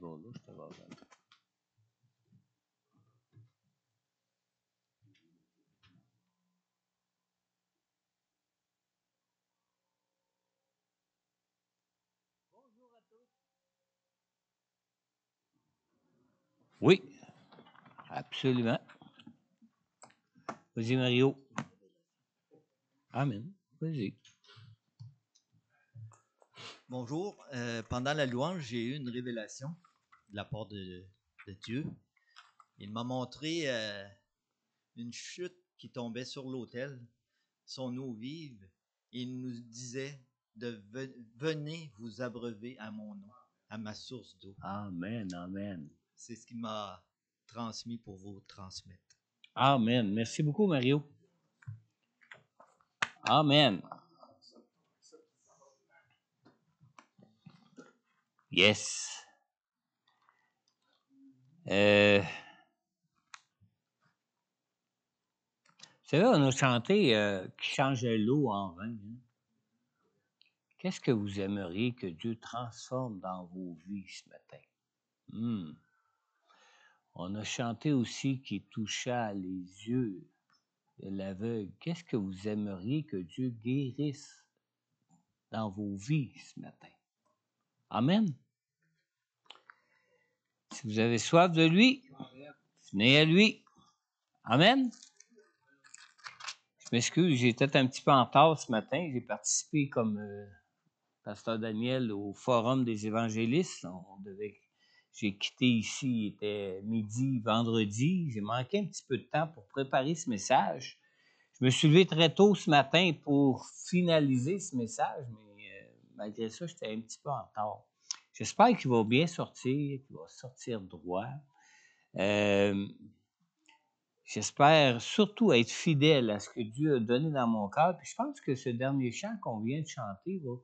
va là, je te vois. Bonjour à tous. Oui, absolument. Vas-y, Mario. Amen. Vas-y. Bonjour. Pendant la louange, j'ai eu une révélation de la part de Dieu. Il m'a montré une chute qui tombait sur l'autel, son eau vive. Il nous disait de venez vous abreuver à mon eau, à ma source d'eau. Amen, amen. C'est ce qu'il m'a transmis pour vous transmettre. Amen. Merci beaucoup, Mario. Amen. Yes. Vous savez, on a chanté qui change l'eau en vin. Hein? Qu'est-ce que vous aimeriez que Dieu transforme dans vos vies ce matin? On a chanté aussi qui toucha les yeux de l'aveugle. Qu'est-ce que vous aimeriez que Dieu guérisse dans vos vies ce matin? Amen. Si vous avez soif de lui, venez à lui. Amen. Je m'excuse, j'ai été un petit peu en retard ce matin. J'ai participé comme Pasteur Daniel au Forum des évangélistes. J'ai quitté ici, il était midi, vendredi. J'ai manqué un petit peu de temps pour préparer ce message. Je me suis levé très tôt ce matin pour finaliser ce message, mais malgré ça, j'étais un petit peu en retard. J'espère qu'il va bien sortir, qu'il va sortir droit. J'espère surtout être fidèle à ce que Dieu a donné dans mon cœur. Puis je pense que ce dernier chant qu'on vient de chanter va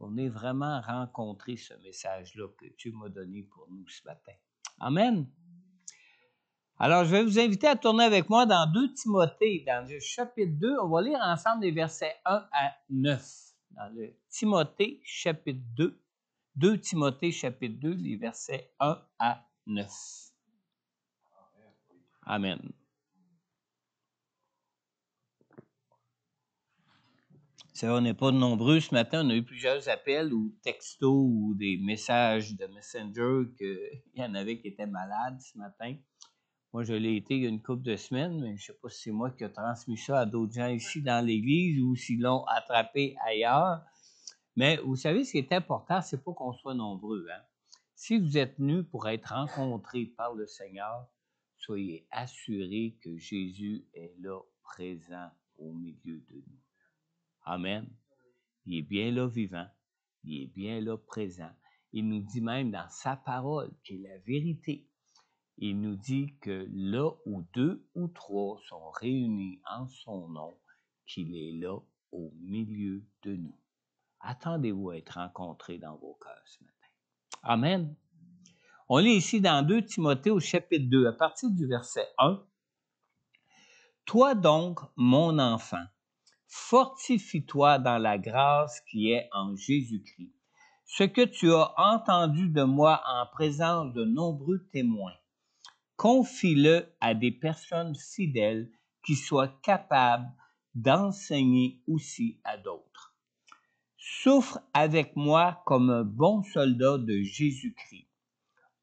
venir vraiment rencontrer ce message-là que Dieu m'a donné pour nous ce matin. Amen. Alors, je vais vous inviter à tourner avec moi dans 2 Timothée, dans le chapitre 2. On va lire ensemble les versets 1 à 9. Dans le Timothée, chapitre 2. 2 Timothée, chapitre 2, les versets 1 à 9. Amen. Ça, on n'est pas nombreux ce matin. On a eu plusieurs appels ou textos ou des messages de Messenger qu'il y en avait qui étaient malades ce matin. Moi, je l'ai été il y a une couple de semaines, mais je ne sais pas si c'est moi qui ai transmis ça à d'autres gens ici dans l'Église ou s'ils l'ont attrapé ailleurs. Mais vous savez, ce qui est important, c'est pas qu'on soit nombreux. Hein? Si vous êtes venus pour être rencontrés par le Seigneur, soyez assurés que Jésus est là, présent au milieu de nous. Amen. Il est bien là vivant. Il est bien là présent. Il nous dit même dans sa parole, qui est la vérité, il nous dit que là où 2 ou 3 sont réunis en son nom, qu'il est là au milieu de nous. Attendez-vous à être rencontrés dans vos cœurs ce matin. Amen. On lit ici dans 2 Timothée au chapitre 2, à partir du verset 1. « Toi donc, mon enfant, fortifie-toi dans la grâce qui est en Jésus-Christ. Ce que tu as entendu de moi en présence de nombreux témoins, confie-le à des personnes fidèles qui soient capables d'enseigner aussi à d'autres. Souffre avec moi comme un bon soldat de Jésus-Christ.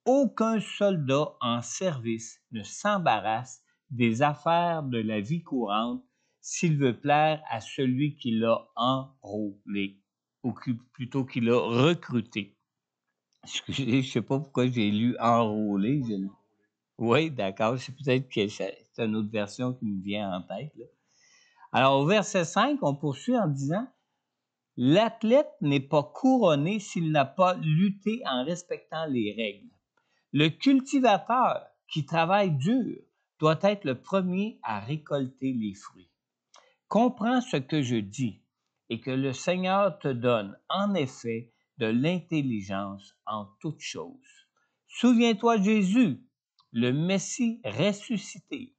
Aucun soldat en service ne s'embarrasse des affaires de la vie courante s'il veut plaire à celui qui l'a enrôlé, ou plutôt qui l'a recruté. Excusez, je ne sais pas pourquoi j'ai lu enrôlé. Oui, d'accord, c'est peut-être que c'est une autre version qui me vient en tête. Là. Alors, au verset 5, on poursuit en disant « L'athlète n'est pas couronné s'il n'a pas lutté en respectant les règles. Le cultivateur qui travaille dur doit être le premier à récolter les fruits. Comprends ce que je dis et que le Seigneur te donne en effet de l'intelligence en toutes choses. Souviens-toi de Jésus, le Messie ressuscité,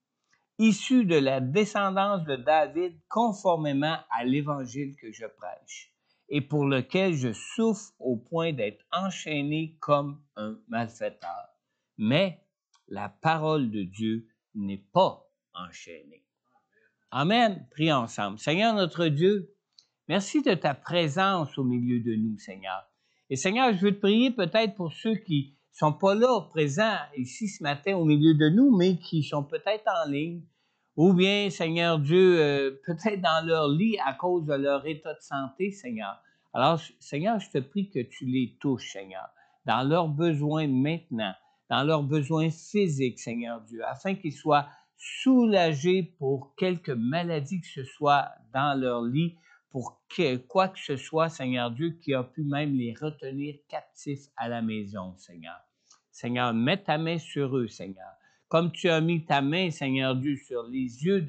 issu de la descendance de David conformément à l'évangile que je prêche. et pour lequel je souffre au point d'être enchaîné comme un malfaiteur. Mais la parole de Dieu n'est pas enchaînée. Amen. Prions ensemble. Seigneur notre Dieu, merci de ta présence au milieu de nous, Seigneur. Et Seigneur, je veux te prier peut-être pour ceux qui sont pas là, présents ici ce matin au milieu de nous, mais qui sont peut-être en ligne, ou bien, Seigneur Dieu, peut-être dans leur lit à cause de leur état de santé, Seigneur. Alors, Seigneur, je te prie que tu les touches, Seigneur, dans leurs besoins maintenant, dans leurs besoins physiques, Seigneur Dieu, afin qu'ils soient soulagés pour quelque maladie que ce soit dans leur lit, pour quoi que ce soit, Seigneur Dieu, qui a pu même les retenir captifs à la maison, Seigneur. Seigneur, mets ta main sur eux, Seigneur. Comme tu as mis ta main, Seigneur Dieu, sur les yeux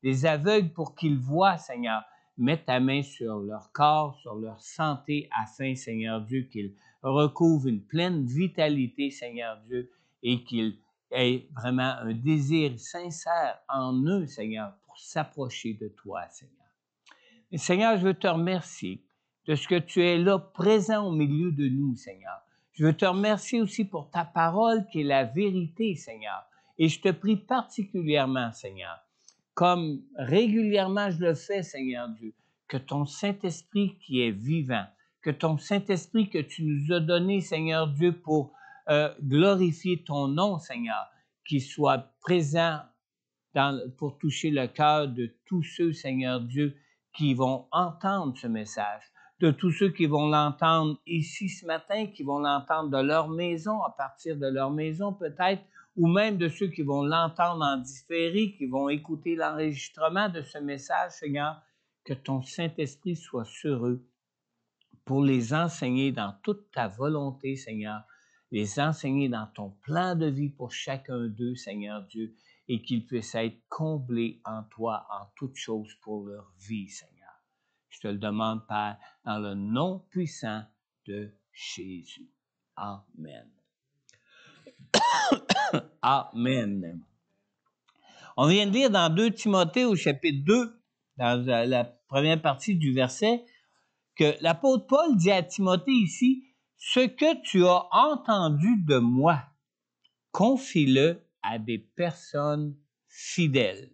des aveugles pour qu'ils voient, Seigneur, mets ta main sur leur corps, sur leur santé, afin, Seigneur Dieu, qu'ils recouvrent une pleine vitalité, Seigneur Dieu, et qu'ils aient vraiment un désir sincère en eux, Seigneur, pour s'approcher de toi, Seigneur. Et Seigneur, je veux te remercier de ce que tu es là, présent au milieu de nous, Seigneur. Je veux te remercier aussi pour ta parole qui est la vérité, Seigneur. Et je te prie particulièrement, Seigneur, comme régulièrement je le fais, Seigneur Dieu, que ton Saint-Esprit qui est vivant, que ton Saint-Esprit que tu nous as donné, Seigneur Dieu, pour glorifier ton nom, Seigneur, qu'il soit présent pour toucher le cœur de tous ceux, Seigneur Dieu, qui vont entendre ce message, de tous ceux qui vont l'entendre ici ce matin, qui vont l'entendre de leur maison, à partir de leur maison peut-être, ou même de ceux qui vont l'entendre en différé, qui vont écouter l'enregistrement de ce message, Seigneur, que ton Saint-Esprit soit sur eux pour les enseigner dans toute ta volonté, Seigneur, les enseigner dans ton plan de vie pour chacun d'eux, Seigneur Dieu, et qu'ils puissent être comblés en toi, en toutes choses pour leur vie, Seigneur. Je te le demande, Père, dans le nom puissant de Jésus. Amen. Amen. On vient de lire dans 2 Timothée au chapitre 2, dans la première partie du verset, que l'apôtre Paul dit à Timothée ici, « Ce que tu as entendu de moi, confie-le à des personnes fidèles. »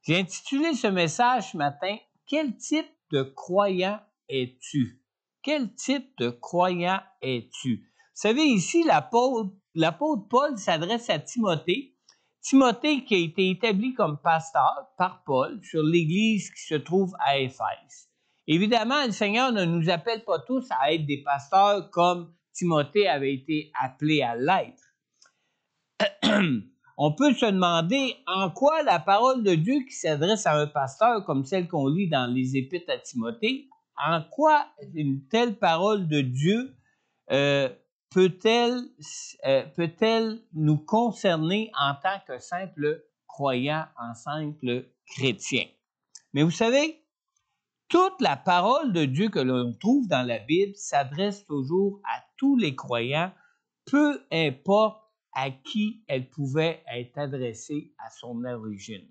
J'ai intitulé ce message ce matin, « Quel type de croyant es-tu? » Quel type de croyant es-tu? Vous savez, ici, l'apôtre Paul s'adresse à Timothée. Timothée qui a été établi comme pasteur par Paul sur l'église qui se trouve à Éphèse. Évidemment, le Seigneur ne nous appelle pas tous à être des pasteurs comme Timothée avait été appelé à l'être. On peut se demander en quoi la parole de Dieu qui s'adresse à un pasteur comme celle qu'on lit dans les Épîtres à Timothée, en quoi une telle parole de Dieu peut-elle nous concerner en tant que simple croyant, en simple chrétien? Mais vous savez, toute la parole de Dieu que l'on trouve dans la Bible s'adresse toujours à tous les croyants, peu importe à qui elle pouvait être adressée à son origine.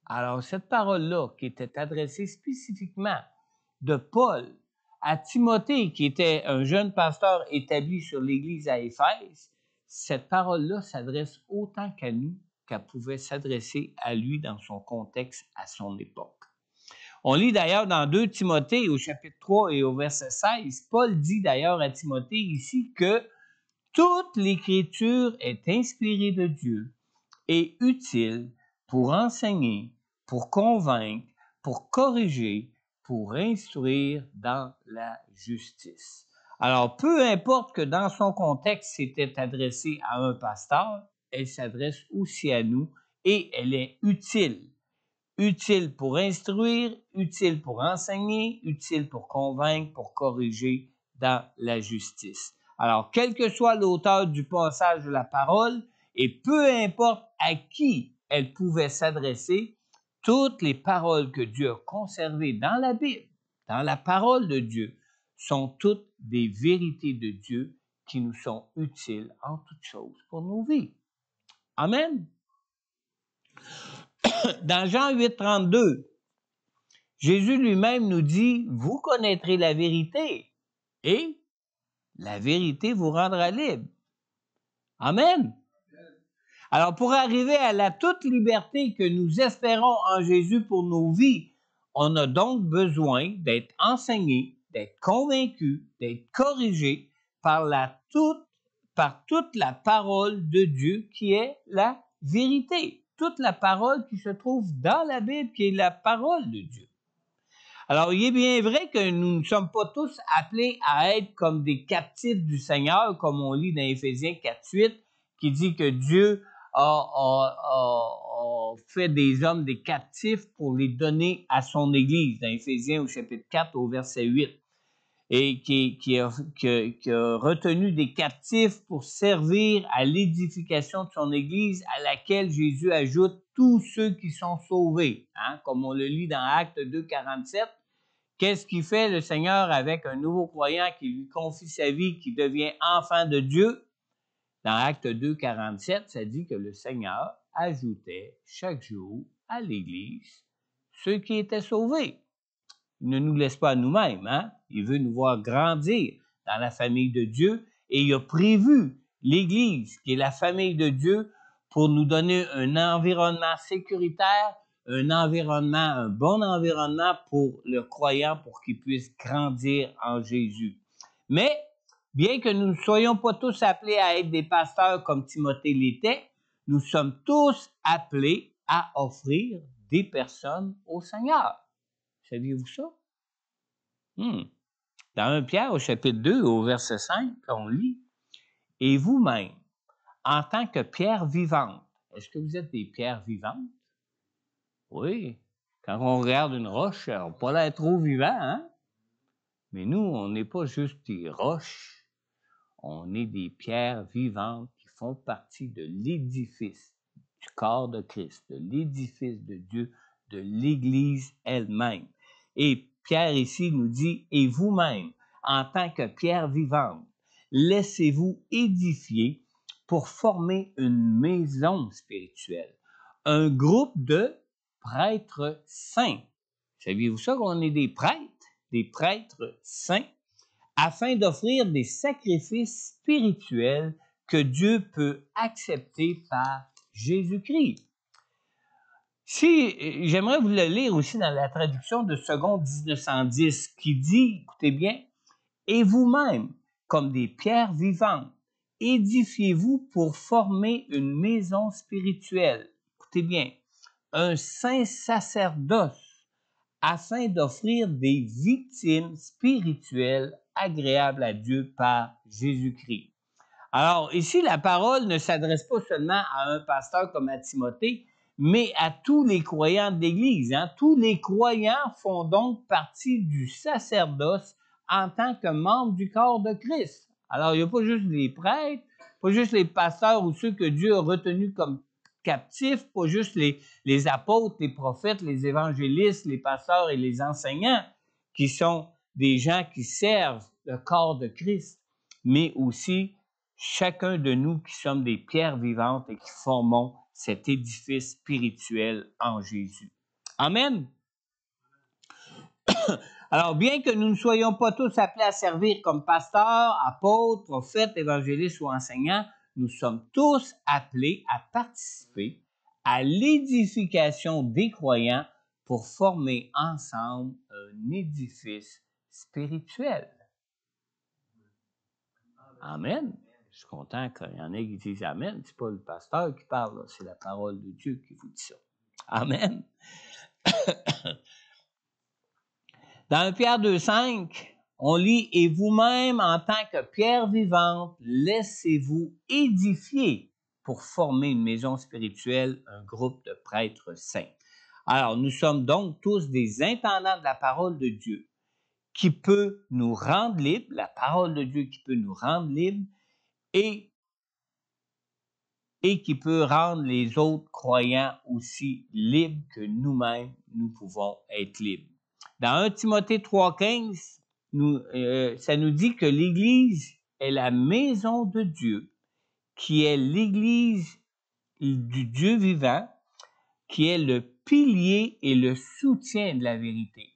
Alors, cette parole-là, qui était adressée spécifiquement de Paul à Timothée, qui était un jeune pasteur établi sur l'Église à Éphèse, cette parole-là s'adresse autant qu'à nous qu'elle pouvait s'adresser à lui dans son contexte à son époque. On lit d'ailleurs dans 2 Timothée au chapitre 3 et au verset 16, Paul dit d'ailleurs à Timothée ici que toute l'Écriture est inspirée de Dieu et utile pour enseigner, pour convaincre, pour corriger, pour instruire dans la justice. Alors, peu importe que dans son contexte c'était adressé à un pasteur, elle s'adresse aussi à nous et elle est utile. Utile pour instruire, utile pour enseigner, utile pour convaincre, pour corriger dans la justice. Alors, quel que soit l'auteur du passage de la parole, et peu importe à qui elle pouvait s'adresser, toutes les paroles que Dieu a conservées dans la Bible, dans la parole de Dieu, sont toutes des vérités de Dieu qui nous sont utiles en toutes choses pour nos vies. Amen. Dans Jean 8, 32, Jésus lui-même nous dit, vous connaîtrez la vérité et la vérité vous rendra libre. Amen. Alors, pour arriver à la toute liberté que nous espérons en Jésus pour nos vies, on a donc besoin d'être enseigné, d'être convaincu, d'être corrigé par toute la parole de Dieu qui est la vérité. Toute la parole qui se trouve dans la Bible, qui est la parole de Dieu. Alors, il est bien vrai que nous ne sommes pas tous appelés à être comme des captifs du Seigneur, comme on lit dans Éphésiens 4:8, qui dit que Dieu a fait des hommes des captifs pour les donner à son Église, dans Éphésiens au chapitre 4 au verset 8, et qui a retenu des captifs pour servir à l'édification de son Église, à laquelle Jésus ajoute tous ceux qui sont sauvés, hein, comme on le lit dans Actes 2:47. Qu'est-ce qu'il fait le Seigneur avec un nouveau croyant qui lui confie sa vie, qui devient enfant de Dieu? Dans Actes 2:47, ça dit que le Seigneur ajoutait chaque jour à l'Église ceux qui étaient sauvés. Il ne nous laisse pas à nous-mêmes, hein? Il veut nous voir grandir dans la famille de Dieu et il a prévu l'Église, qui est la famille de Dieu, pour nous donner un environnement sécuritaire, un bon environnement pour le croyant pour qu'il puisse grandir en Jésus. Mais, bien que nous ne soyons pas tous appelés à être des pasteurs comme Timothée l'était, nous sommes tous appelés à offrir des personnes au Seigneur. Saviez-vous ça? Dans 1 Pierre au chapitre 2 au verset 5, on lit « Et vous-même, en tant que pierre vivante, est-ce que vous êtes des pierres vivantes? » Oui, quand on regarde une roche, on n'a pas l'air trop vivant, hein? Mais nous, on n'est pas juste des roches, on est des pierres vivantes qui font partie de l'édifice du corps de Christ, de l'édifice de Dieu, de l'Église elle-même. Et Pierre ici nous dit, « Et vous-même, en tant que pierre vivante, laissez-vous édifier pour former une maison spirituelle, un groupe de prêtres saints. » Saviez-vous ça qu'on est des prêtres saints, afin d'offrir des sacrifices spirituels que Dieu peut accepter par Jésus-Christ. J'aimerais vous le lire aussi dans la traduction de Second 1910, qui dit, écoutez bien, « Et vous-même, comme des pierres vivantes, édifiez-vous pour former une maison spirituelle. » Écoutez bien, un saint sacerdoce, afin d'offrir des victimes spirituelles agréables à Dieu par Jésus-Christ. Alors, ici, la parole ne s'adresse pas seulement à un pasteur comme à Timothée, mais à tous les croyants de l'Église. Hein? Tous les croyants font donc partie du sacerdoce en tant que membres du corps de Christ. Alors, il n'y a pas juste les prêtres, pas juste les pasteurs ou ceux que Dieu a retenus comme captifs, pas juste les apôtres, les prophètes, les évangélistes, les pasteurs et les enseignants, qui sont des gens qui servent le corps de Christ, mais aussi chacun de nous qui sommes des pierres vivantes et qui formons cet édifice spirituel en Jésus. Amen. Alors, bien que nous ne soyons pas tous appelés à servir comme pasteurs, apôtres, prophètes, évangélistes ou enseignants, nous sommes tous appelés à participer à l'édification des croyants pour former ensemble un édifice spirituel. Amen. Je suis content qu'il y en ait qui disent Amen. Ce n'est pas le pasteur qui parle, c'est la parole de Dieu qui vous dit ça. Amen. Dans 1 Pierre 2:5, on lit « Et vous-même, en tant que pierre vivante, laissez-vous édifier pour former une maison spirituelle, un groupe de prêtres saints. » Alors, nous sommes donc tous des intendants de la parole de Dieu qui peut nous rendre libres, la parole de Dieu qui peut nous rendre libres et qui peut rendre les autres croyants aussi libres que nous-mêmes, nous pouvons être libres. Dans 1 Timothée 3:15, ça nous dit que l'Église est la maison de Dieu, qui est l'Église du Dieu vivant, qui est le pilier et le soutien de la vérité.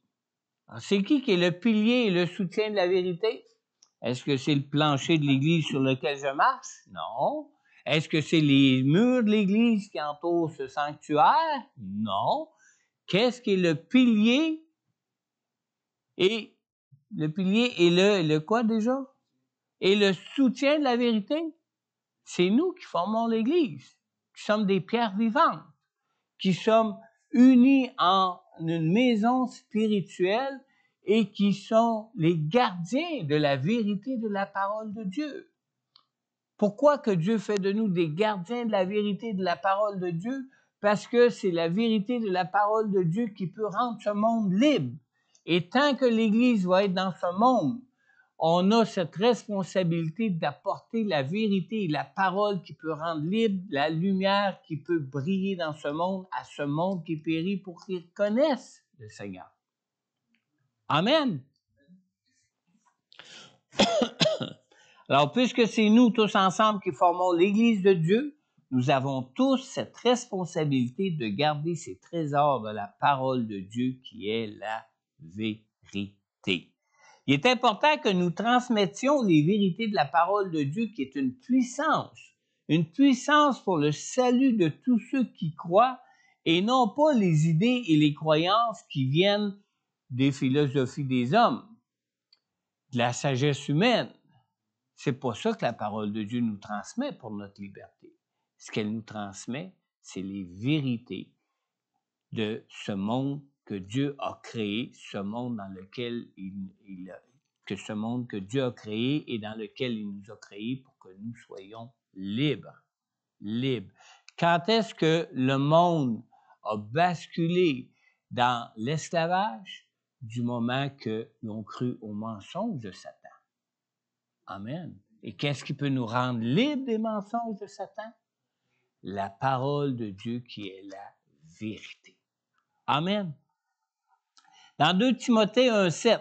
Alors, c'est qui est le pilier et le soutien de la vérité? Est-ce que c'est le plancher de l'Église sur lequel je marche? Non. Est-ce que c'est les murs de l'Église qui entourent ce sanctuaire? Non. Qu'est-ce qui est le pilier? Et le pilier et le quoi déjà? Et le soutien de la vérité? C'est nous qui formons l'Église, qui sommes des pierres vivantes, qui sommes unis en une maison spirituelle et qui sont les gardiens de la vérité de la parole de Dieu. Pourquoi que Dieu fait de nous des gardiens de la vérité de la parole de Dieu? Parce que c'est la vérité de la parole de Dieu qui peut rendre ce monde libre. Et tant que l'Église va être dans ce monde, on a cette responsabilité d'apporter la vérité et la parole qui peut rendre libre, la lumière qui peut briller dans ce monde, à ce monde qui périt pour qu'ils connaissent le Seigneur. Amen. Alors, puisque c'est nous tous ensemble qui formons l'Église de Dieu, nous avons tous cette responsabilité de garder ces trésors de la parole de Dieu qui est la vérité. Il est important que nous transmettions les vérités de la parole de Dieu qui est une puissance pour le salut de tous ceux qui croient et non pas les idées et les croyances qui viennent des philosophies des hommes, de la sagesse humaine. C'est pas ça que la parole de Dieu nous transmet pour notre liberté. Ce qu'elle nous transmet, c'est les vérités de ce monde que Dieu a créé, ce monde dans lequel ce monde que Dieu a créé et dans lequel il nous a créés pour que nous soyons libres. Quand est-ce que le monde a basculé dans l'esclavage? Du moment que nous avons cru au mensonge de Satan. Amen. Et qu'est-ce qui peut nous rendre libres des mensonges de Satan? La parole de Dieu qui est la vérité. Amen. Dans 2 Timothée 1,7,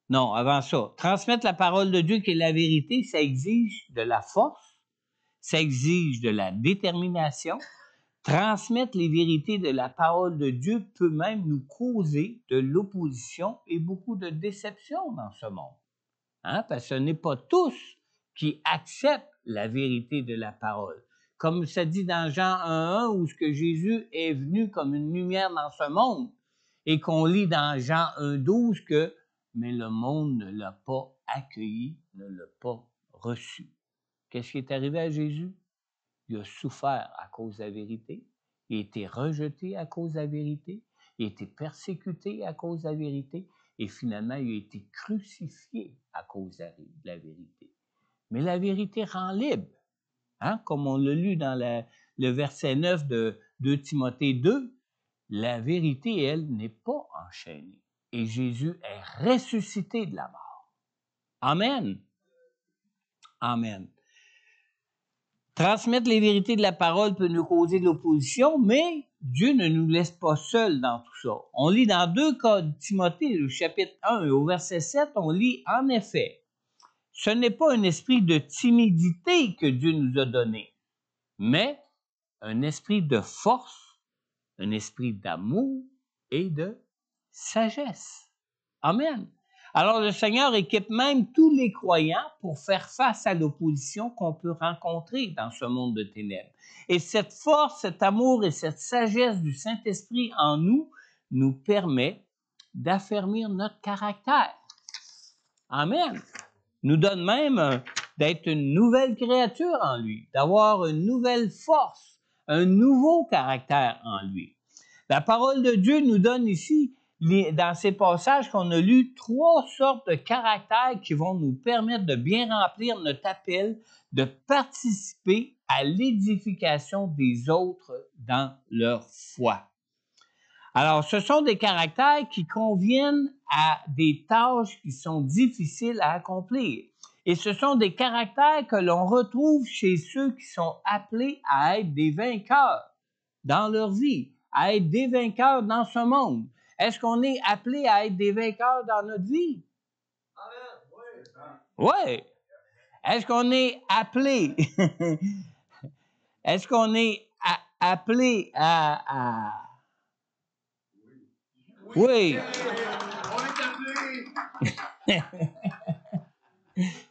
non, avant ça, transmettre la parole de Dieu qui est la vérité, ça exige de la force, ça exige de la détermination. Transmettre les vérités de la parole de Dieu peut même nous causer de l'opposition et beaucoup de déception dans ce monde. Hein? Parce que ce n'est pas tous qui acceptent la vérité de la parole. Comme ça dit dans Jean 1,1, où ce que Jésus est venu comme une lumière dans ce monde, et qu'on lit dans Jean 1,12 que « mais le monde ne l'a pas accueilli, ne l'a pas reçu ». Qu'est-ce qui est arrivé à Jésus? Il a souffert à cause de la vérité, il a été rejeté à cause de la vérité, il a été persécuté à cause de la vérité, et finalement, il a été crucifié à cause de la vérité. Mais la vérité rend libre. Hein? Comme on l'a lu dans le verset 9 de 2 Timothée 2, la vérité, elle, n'est pas enchaînée. Et Jésus est ressuscité de la mort. Amen. Amen. Transmettre les vérités de la parole peut nous causer de l'opposition, mais Dieu ne nous laisse pas seuls dans tout ça. On lit dans 2 Timothée, au chapitre 1 et au verset 7, on lit « En effet, ce n'est pas un esprit de timidité que Dieu nous a donné, mais un esprit de force, un esprit d'amour et de sagesse. » Amen. Alors, le Seigneur équipe même tous les croyants pour faire face à l'opposition qu'on peut rencontrer dans ce monde de ténèbres. Et cette force, cet amour et cette sagesse du Saint-Esprit en nous nous permet d'affermir notre caractère. Amen. Nous donne même d'être une nouvelle créature en lui, d'avoir une nouvelle force, un nouveau caractère en lui. La parole de Dieu nous donne ici, dans ces passages qu'on a lus, 3 sortes de caractères qui vont nous permettre de bien remplir notre appel, de participer à l'édification des autres dans leur foi. Alors, ce sont des caractères qui conviennent à des tâches qui sont difficiles à accomplir. Et ce sont des caractères que l'on retrouve chez ceux qui sont appelés à être des vainqueurs dans leur vie, à être des vainqueurs dans ce monde. Est-ce qu'on est appelé à être des vainqueurs dans notre vie? Oui. Est-ce qu'on est appelé? Est-ce qu'on est appelés à... Oui.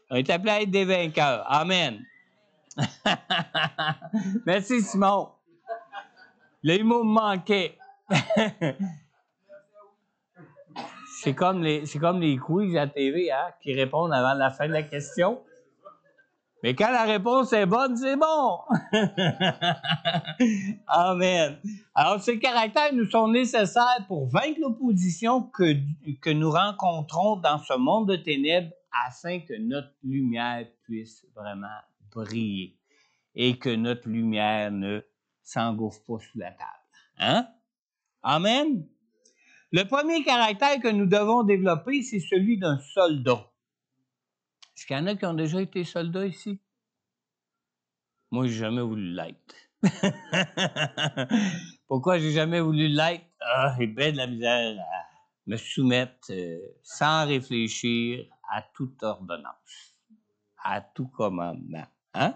On est appelés à être des vainqueurs. Amen. Merci, Simon. Les mots me manquaient. C'est comme les quiz à la TV, hein, qui répondent avant la fin de la question. Mais quand la réponse est bonne, c'est bon. Amen. Alors, ces caractères nous sont nécessaires pour vaincre l'opposition que nous rencontrons dans ce monde de ténèbres afin que notre lumière puisse vraiment briller et que notre lumière ne s'engouffre pas sous la table. Hein? Amen. Le premier caractère que nous devons développer, c'est celui d'un soldat. Est-ce qu'il y en a qui ont déjà été soldats ici? Moi, j'ai jamais voulu l'être. Pourquoi j'ai jamais voulu l'être? Ah, j'ai bien de la misère à me soumettre sans réfléchir à toute ordonnance, à tout commandement. Hein?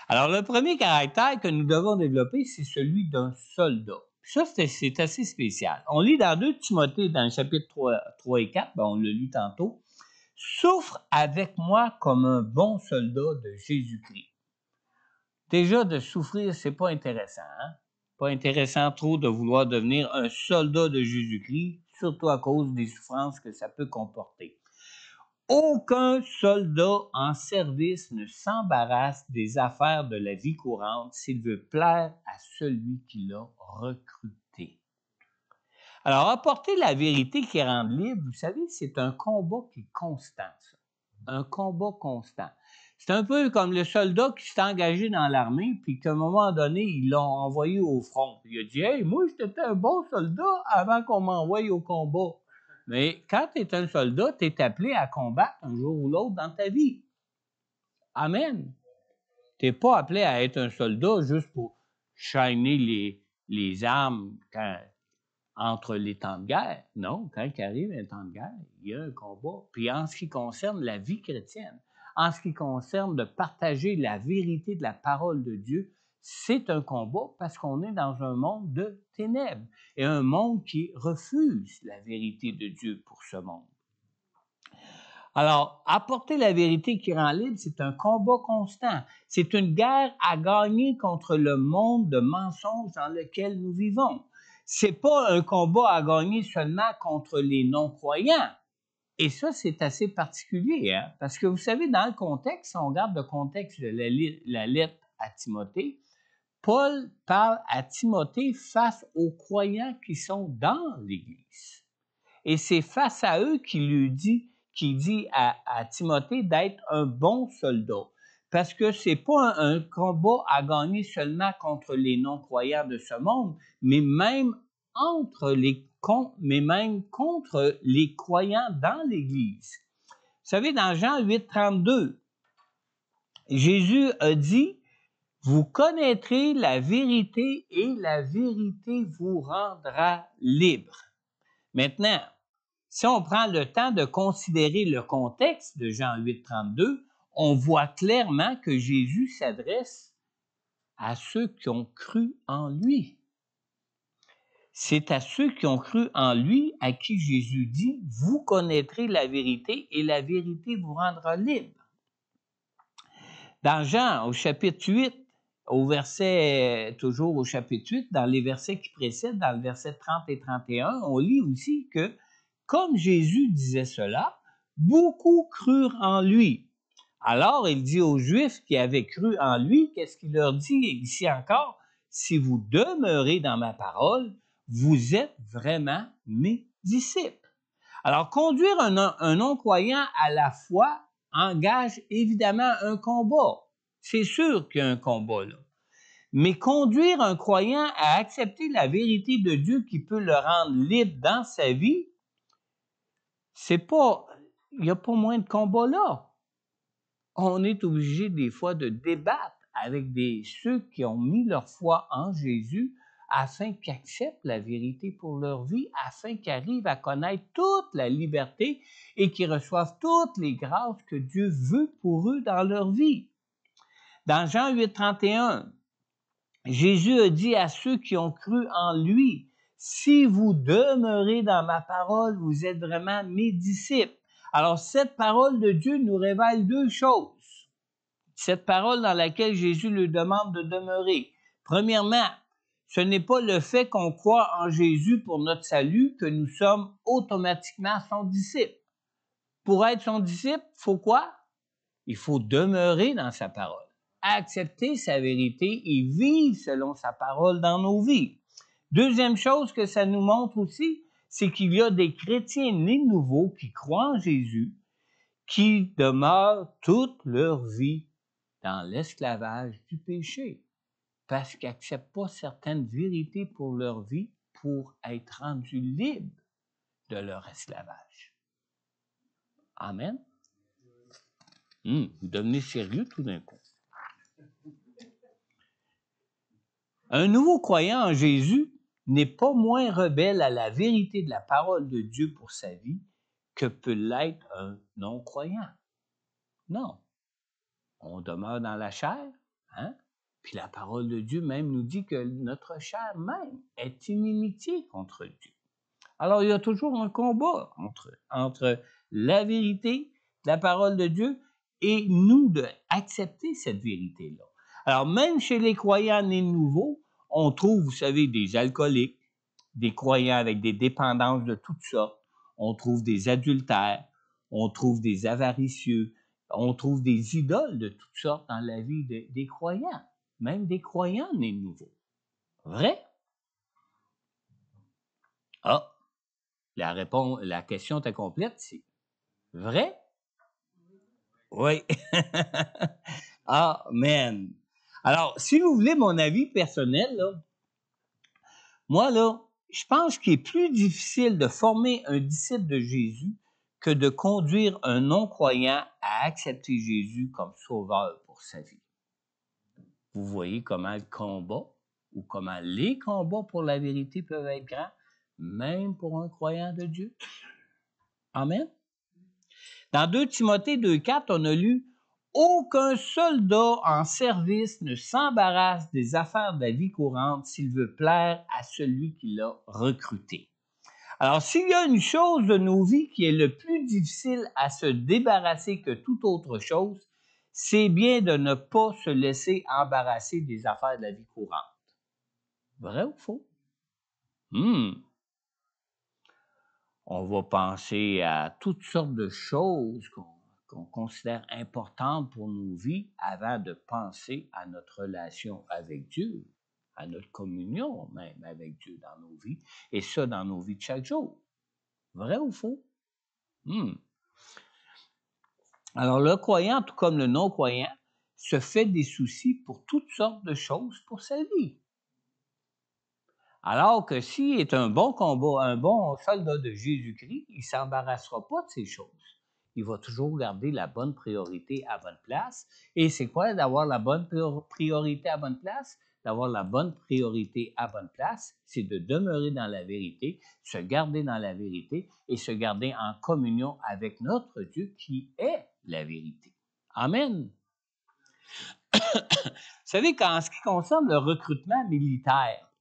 Alors, le premier caractère que nous devons développer, c'est celui d'un soldat. Ça, c'est assez spécial. On lit dans 2 Timothée, dans le chapitre 3 et 4, on l'a lu tantôt. « Souffre avec moi comme un bon soldat de Jésus-Christ. » Déjà, de souffrir, c'est pas intéressant. Hein? Pas intéressant trop de vouloir devenir un soldat de Jésus-Christ, surtout à cause des souffrances que ça peut comporter. Aucun soldat en service ne s'embarrasse des affaires de la vie courante s'il veut plaire à celui qui l'a recruté. Alors, apporter la vérité qui rend libre, vous savez, c'est un combat qui est constant, ça. Un combat constant. C'est un peu comme le soldat qui s'est engagé dans l'armée, puis qu'à un moment donné, ils l'ont envoyé au front. Il a dit « Hey, moi, j'étais un bon soldat avant qu'on m'envoie au combat. » Mais quand tu es un soldat, tu es appelé à combattre un jour ou l'autre dans ta vie. Amen. Tu n'es pas appelé à être un soldat juste pour shiner les armes entre les temps de guerre. Non, quand il arrive un temps de guerre, il y a un combat. Puis en ce qui concerne la vie chrétienne, en ce qui concerne de partager la vérité de la parole de Dieu, c'est un combat parce qu'on est dans un monde de ténèbres et un monde qui refuse la vérité de Dieu pour ce monde. Alors, apporter la vérité qui rend libre, c'est un combat constant. C'est une guerre à gagner contre le monde de mensonges dans lequel nous vivons. C'est pas un combat à gagner seulement contre les non-croyants. Et ça, c'est assez particulier, hein? Parce que vous savez, dans le contexte, si on regarde le contexte de la lettre à Timothée, Paul parle à Timothée face aux croyants qui sont dans l'Église. Et c'est face à eux qu'il dit à Timothée d'être un bon soldat. Parce que c'est pas un combat à gagner seulement contre les non-croyants de ce monde, mais même contre les croyants dans l'Église. Vous savez, dans Jean 8, 32, Jésus a dit « Vous connaîtrez la vérité et la vérité vous rendra libre. » Maintenant, si on prend le temps de considérer le contexte de Jean 8, 32, on voit clairement que Jésus s'adresse à ceux qui ont cru en lui. C'est à ceux qui ont cru en lui à qui Jésus dit « Vous connaîtrez la vérité et la vérité vous rendra libre. » Dans Jean, au chapitre 8, toujours au chapitre 8, dans les versets qui précèdent, dans le verset 30 et 31, on lit aussi que comme Jésus disait cela, beaucoup crurent en lui. Alors, il dit aux Juifs qui avaient cru en lui, qu'est-ce qu'il leur dit ici encore? Si vous demeurez dans ma parole, vous êtes vraiment mes disciples. Alors, conduire un non-croyant à la foi engage évidemment un combat. C'est sûr qu'il y a un combat là. Mais conduire un croyant à accepter la vérité de Dieu qui peut le rendre libre dans sa vie, il n'y a pas moins de combat là. On est obligé des fois de débattre avec ceux qui ont mis leur foi en Jésus afin qu'ils acceptent la vérité pour leur vie, afin qu'ils arrivent à connaître toute la liberté et qu'ils reçoivent toutes les grâces que Dieu veut pour eux dans leur vie. Dans Jean 8, 31, Jésus a dit à ceux qui ont cru en lui, « Si vous demeurez dans ma parole, vous êtes vraiment mes disciples. » Alors, cette parole de Dieu nous révèle deux choses. Cette parole dans laquelle Jésus lui demande de demeurer. Premièrement, ce n'est pas le fait qu'on croit en Jésus pour notre salut que nous sommes automatiquement son disciple. Pour être son disciple, il faut quoi? Il faut demeurer dans sa parole, accepter sa vérité et vivre selon sa parole dans nos vies. Deuxième chose que ça nous montre aussi, c'est qu'il y a des chrétiens nés nouveaux qui croient en Jésus, qui demeurent toute leur vie dans l'esclavage du péché, parce qu'ils n'acceptent pas certaines vérités pour leur vie pour être rendus libres de leur esclavage. Amen. Vous devenez sérieux tout d'un coup. Un nouveau croyant en Jésus n'est pas moins rebelle à la vérité de la parole de Dieu pour sa vie que peut l'être un non-croyant. Non. On demeure dans la chair, hein? Puis la parole de Dieu même nous dit que notre chair même est inimitié contre Dieu. Alors, il y a toujours un combat entre la vérité de la parole de Dieu et nous d'accepter cette vérité-là. Alors, même chez les croyants nés nouveaux, on trouve, vous savez, des alcooliques, des croyants avec des dépendances de toutes sortes, on trouve des adultères, on trouve des avaricieux, on trouve des idoles de toutes sortes dans la vie des croyants, même des croyants nés nouveaux. Vrai? Ah! La question est complète, c'est vrai? Oui. Amen. Alors, si vous voulez mon avis personnel, là, moi, là, je pense qu'il est plus difficile de former un disciple de Jésus que de conduire un non-croyant à accepter Jésus comme sauveur pour sa vie. Vous voyez comment le combat ou comment les combats pour la vérité peuvent être grands, même pour un croyant de Dieu. Amen. Dans 2 Timothée 2,4, on a lu « Aucun soldat en service ne s'embarrasse des affaires de la vie courante s'il veut plaire à celui qui l'a recruté. » Alors, s'il y a une chose de nos vies qui est le plus difficile à se débarrasser que toute autre chose, c'est bien de ne pas se laisser embarrasser des affaires de la vie courante. Vrai ou faux? On va penser à toutes sortes de choses qu'on considère importantes pour nos vies avant de penser à notre relation avec Dieu, à notre communion même avec Dieu dans nos vies, et ça dans nos vies de chaque jour. Vrai ou faux? Alors, le croyant, tout comme le non-croyant, se fait des soucis pour toutes sortes de choses pour sa vie. Alors que s'il est un bon soldat de Jésus-Christ, il ne s'embarrassera pas de ces choses. Il va toujours garder la bonne priorité à bonne place. Et c'est quoi d'avoir la bonne priorité à bonne place? D'avoir la bonne priorité à bonne place, c'est de demeurer dans la vérité, se garder dans la vérité et se garder en communion avec notre Dieu qui est la vérité. Amen. Vous savez qu'en ce qui concerne le recrutement militaire,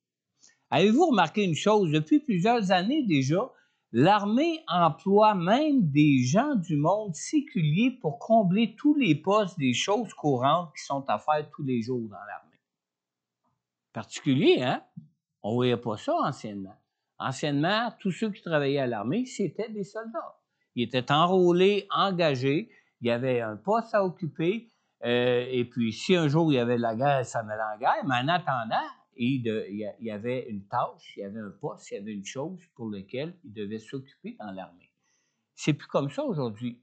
avez-vous remarqué une chose? Depuis plusieurs années déjà, l'armée emploie même des gens du monde séculier pour combler tous les postes des choses courantes qui sont à faire tous les jours dans l'armée. Particulier, hein? On ne voyait pas ça anciennement. Anciennement, tous ceux qui travaillaient à l'armée, c'était des soldats. Ils étaient enrôlés, engagés, il y avait un poste à occuper, et puis si un jour il y avait de la guerre, ils s'en allaient en guerre, mais en attendant, il y avait une tâche, il y avait un poste, il y avait une chose pour laquelle il devait s'occuper dans l'armée. C'est plus comme ça aujourd'hui.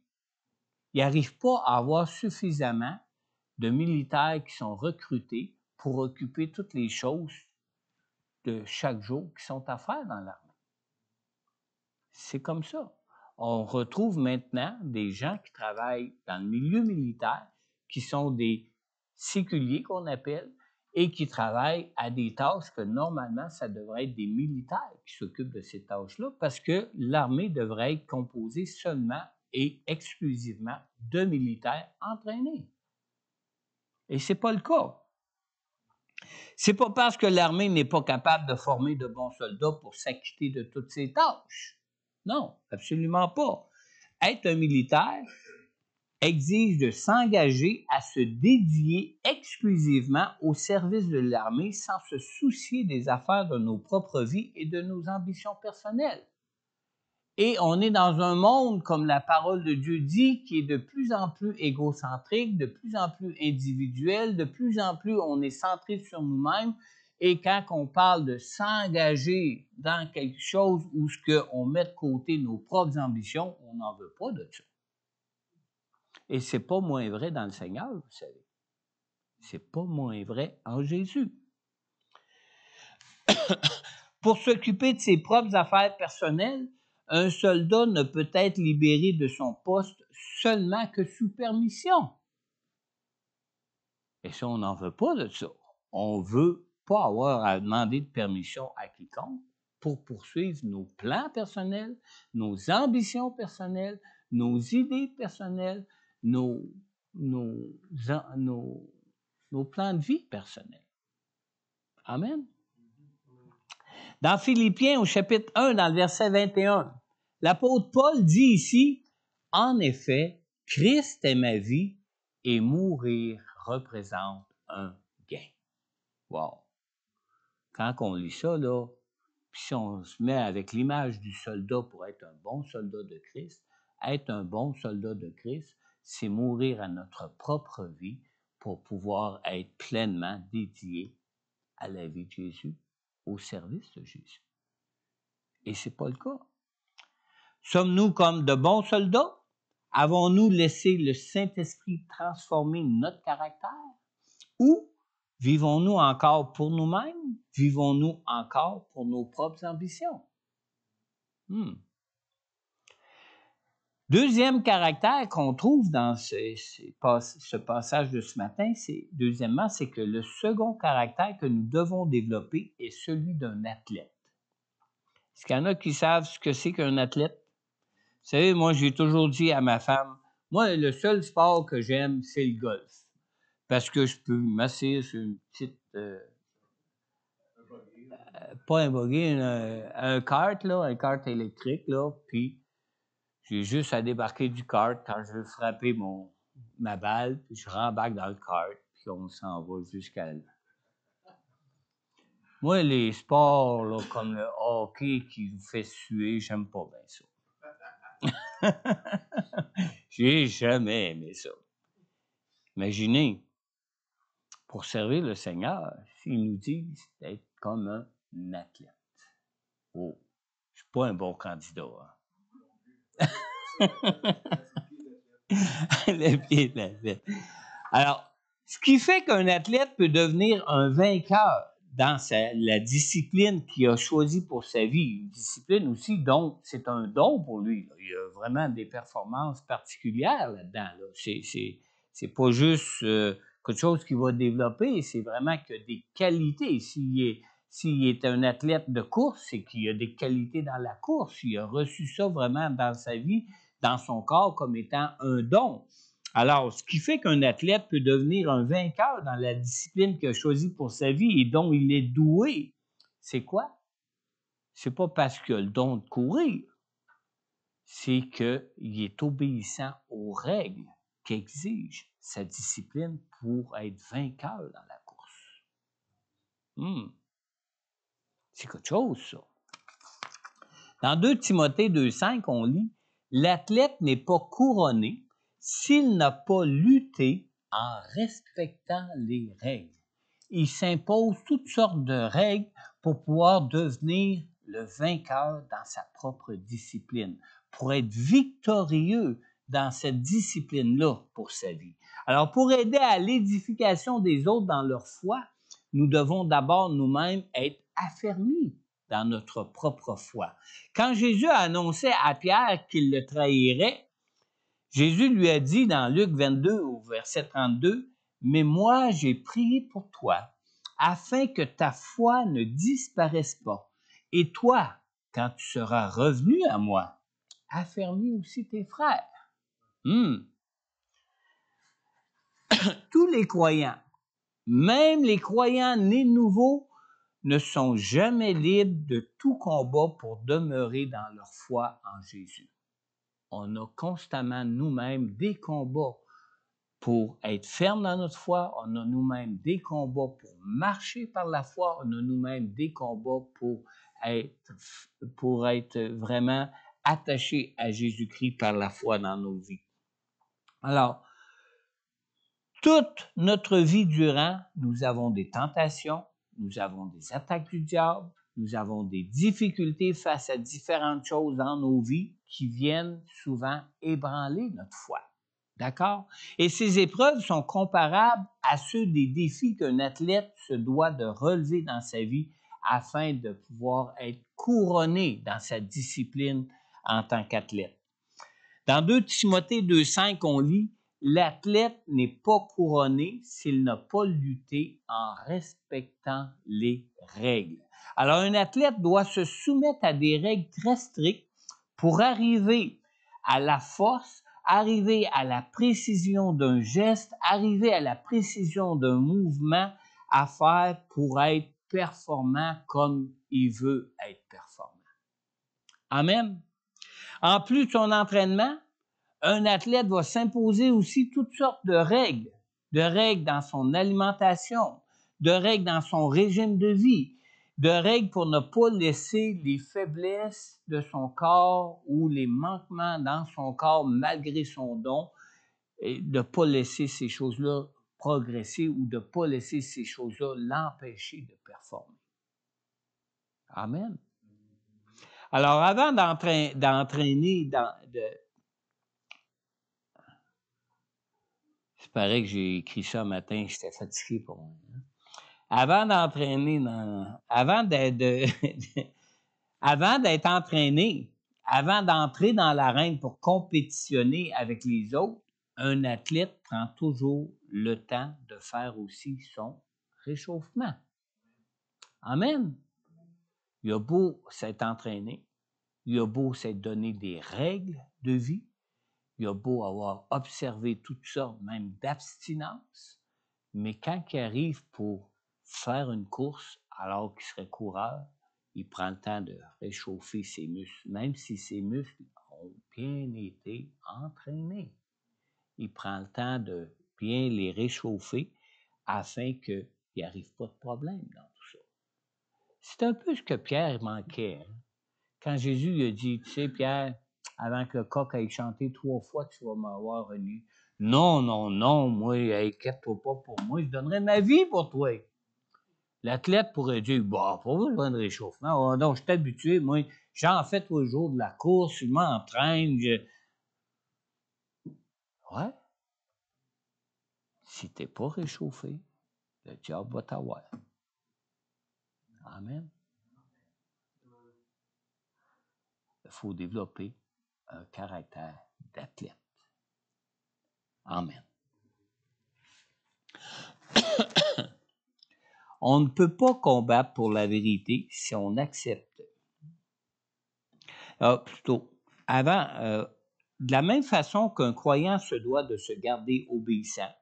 Il n'arrive pas à avoir suffisamment de militaires qui sont recrutés pour occuper toutes les choses de chaque jour qui sont à faire dans l'armée. C'est comme ça. On retrouve maintenant des gens qui travaillent dans le milieu militaire, qui sont des séculiers qu'on appelle, et qui travaillent à des tâches que normalement, ça devrait être des militaires qui s'occupent de ces tâches-là, parce que l'armée devrait être composée seulement et exclusivement de militaires entraînés. Et ce n'est pas le cas. C'est pas parce que l'armée n'est pas capable de former de bons soldats pour s'acquitter de toutes ses tâches. Non, absolument pas. Être un militaire exige de s'engager à se dédier exclusivement au service de l'armée sans se soucier des affaires de nos propres vies et de nos ambitions personnelles. Et on est dans un monde, comme la parole de Dieu dit, qui est de plus en plus égocentrique, de plus en plus individuel, de plus en plus on est centré sur nous-mêmes. Et quand on parle de s'engager dans quelque chose où on met de côté nos propres ambitions, on n'en veut pas de ça. Et c'est pas moins vrai dans le Seigneur, vous savez. C'est pas moins vrai en Jésus. Pour s'occuper de ses propres affaires personnelles, un soldat ne peut être libéré de son poste seulement que sous permission. Et ça, on n'en veut pas de ça. On ne veut pas avoir à demander de permission à quiconque pour poursuivre nos plans personnels, nos ambitions personnelles, nos idées personnelles, nos plans de vie personnels. Amen. Dans Philippiens, au chapitre 1, dans le verset 21, l'apôtre Paul dit ici, « En effet, Christ est ma vie et mourir représente un gain. » Wow! Quand on lit ça, là, puis si on se met avec l'image du soldat pour être un bon soldat de Christ, être un bon soldat de Christ, c'est mourir à notre propre vie pour pouvoir être pleinement dédié à la vie de Jésus, au service de Jésus. Et ce n'est pas le cas. Sommes-nous comme de bons soldats? Avons-nous laissé le Saint-Esprit transformer notre caractère? Ou vivons-nous encore pour nous-mêmes? Vivons-nous encore pour nos propres ambitions? Deuxième caractère qu'on trouve dans ce passage de ce matin, deuxièmement, c'est que le second caractère que nous devons développer est celui d'un athlète. Est-ce qu'il y en a qui savent ce que c'est qu'un athlète? Vous savez, moi, j'ai toujours dit à ma femme, moi, le seul sport que j'aime, c'est le golf. Parce que je peux m'asseoir sur une petite... pas un buggy, un kart, là, un kart électrique, là, puis j'ai juste à débarquer du kart quand je veux frapper ma balle, puis je rembarque dans le kart, puis on s'en va jusqu'à là. Moi, les sports là, comme le hockey qui vous fait suer, j'aime pas bien ça. J'ai jamais aimé ça. Imaginez, pour servir le Seigneur, il nous dit d'être comme un athlète. Oh, je ne suis pas un bon candidat. Hein? Le pied de l'athlète. Alors, ce qui fait qu'un athlète peut devenir un vainqueur dans la discipline qu'il a choisie pour sa vie, une discipline aussi, donc c'est un don pour lui. Là. Il y a vraiment des performances particulières là-dedans. Là. C'est pas juste quelque chose qu'il va développer, c'est vraiment qu'il y a des qualités. S'il est un athlète de course, c'est qu'il y a des qualités dans la course. Il a reçu ça vraiment dans sa vie, dans son corps, comme étant un don. Alors, ce qui fait qu'un athlète peut devenir un vainqueur dans la discipline qu'il a choisie pour sa vie et dont il est doué, c'est quoi? C'est pas parce qu'il a le don de courir, c'est qu'il est obéissant aux règles qu'exige sa discipline pour être vainqueur dans la course. C'est quelque chose, ça. Dans 2 Timothée 2,5, on lit « L'athlète n'est pas couronné s'il n'a pas lutté en respectant les règles. Il s'impose toutes sortes de règles pour pouvoir devenir le vainqueur dans sa propre discipline, pour être victorieux dans cette discipline-là pour sa vie. Alors, pour aider à l'édification des autres dans leur foi, nous devons d'abord nous-mêmes être affermis dans notre propre foi. Quand Jésus a annoncé à Pierre qu'il le trahirait, Jésus lui a dit dans Luc 22 au verset 32, « Mais moi j'ai prié pour toi, afin que ta foi ne disparaisse pas. Et toi, quand tu seras revenu à moi, affermis aussi tes frères. » Tous les croyants Même les croyants nés de nouveau ne sont jamais libres de tout combat pour demeurer dans leur foi en Jésus. On a constamment nous-mêmes des combats pour être ferme dans notre foi, on a nous-mêmes des combats pour marcher par la foi, on a nous-mêmes des combats pour être vraiment attachés à Jésus-Christ par la foi dans nos vies. Alors, toute notre vie durant, nous avons des tentations, nous avons des attaques du diable, nous avons des difficultés face à différentes choses dans nos vies qui viennent souvent ébranler notre foi. D'accord? Et ces épreuves sont comparables à ceux des défis qu'un athlète se doit de relever dans sa vie afin de pouvoir être couronné dans sa discipline en tant qu'athlète. Dans 2 Timothée 2,5, on lit « L'athlète n'est pas couronné s'il n'a pas lutté en respectant les règles. » Alors, un athlète doit se soumettre à des règles très strictes pour arriver à la force, arriver à la précision d'un geste, arriver à la précision d'un mouvement à faire pour être performant comme il veut être performant. Amen. En plus de son entraînement, un athlète va s'imposer aussi toutes sortes de règles dans son alimentation, de règles dans son régime de vie, de règles pour ne pas laisser les faiblesses de son corps ou les manquements dans son corps malgré son don, et de ne pas laisser ces choses-là progresser ou de ne pas laisser ces choses-là l'empêcher de performer. Amen. Alors, avant d'entraîner, c'est pareil que j'ai écrit ça un matin, j'étais fatigué pour moi. Avant d'être entraîné, avant d'entrer dans l'arène pour compétitionner avec les autres, un athlète prend toujours le temps de faire aussi son réchauffement. Amen. Il a beau s'être entraîné, il a beau s'être donné des règles de vie, il a beau avoir observé toutes sortes, même d'abstinence, mais quand il arrive pour faire une course, alors qu'il serait coureur, il prend le temps de réchauffer ses muscles, même si ses muscles ont bien été entraînés. Il prend le temps de bien les réchauffer afin qu'il n'y arrive pas de problème dans tout ça. C'est un peu ce que Pierre manquait. Hein? Quand Jésus lui a dit, tu sais, Pierre, avant que le coq aille chanter 3 fois, tu vas m'avoir renu. Non, moi, inquiète-toi pas pour moi, je donnerai ma vie pour toi. L'athlète pourrait dire, bah, pas besoin de réchauffement. Oh, non, je suis habitué, moi, j'en fais tous les jours de la course, je m'entraîne. Ouais. Si tu n'es pas réchauffé, le diable va t'avoir. Amen. Il faut développer un caractère d'athlète. Amen. On ne peut pas combattre pour la vérité si on accepte. De la même façon qu'un croyant se doit de se garder obéissant,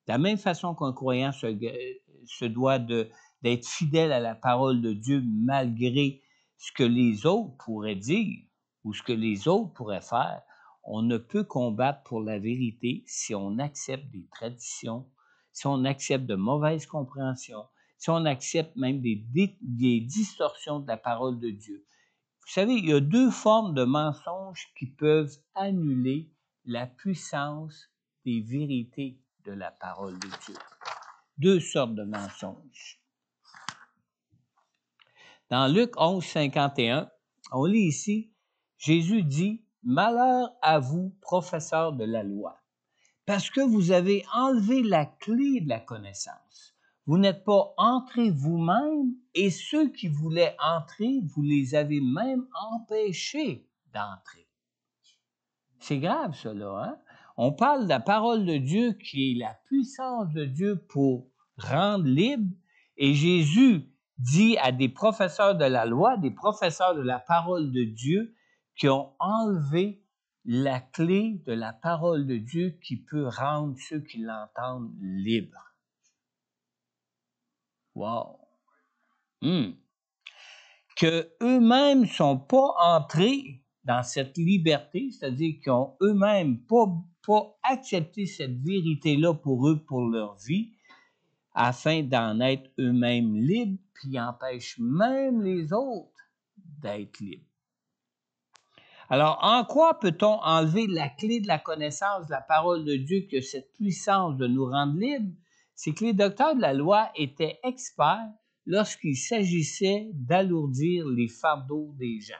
de la même façon qu'un croyant se doit d'être fidèle à la parole de Dieu malgré ce que les autres pourraient dire ou ce que les autres pourraient faire, on ne peut combattre pour la vérité si on accepte des traditions, si on accepte de mauvaises compréhensions, si on accepte même des distorsions de la parole de Dieu. Vous savez, il y a 2 formes de mensonges qui peuvent annuler la puissance des vérités de la parole de Dieu. 2 sortes de mensonges. Dans Luc 11, 51, on lit ici, Jésus dit, « Malheur à vous, professeurs de la loi, parce que vous avez enlevé la clé de la connaissance. Vous n'êtes pas entrés vous-même et ceux qui voulaient entrer, vous les avez même empêchés d'entrer. » C'est grave, cela, hein? On parle de la parole de Dieu qui est la puissance de Dieu pour rendre libre. Et Jésus dit à des professeurs de la loi, des professeurs de la parole de Dieu, qui ont enlevé la clé de la parole de Dieu qui peut rendre ceux qui l'entendent libres. Wow! Qu'eux-mêmes ne sont pas entrés dans cette liberté, c'est-à-dire qu'ils ont eux-mêmes pas accepté cette vérité-là pour eux, pour leur vie, afin d'en être eux-mêmes libres, puis ils empêchent même les autres d'être libres. Alors, en quoi peut-on enlever la clé de la connaissance de la parole de Dieu qui a cette puissance de nous rendre libres? C'est que les docteurs de la loi étaient experts lorsqu'il s'agissait d'alourdir les fardeaux des gens,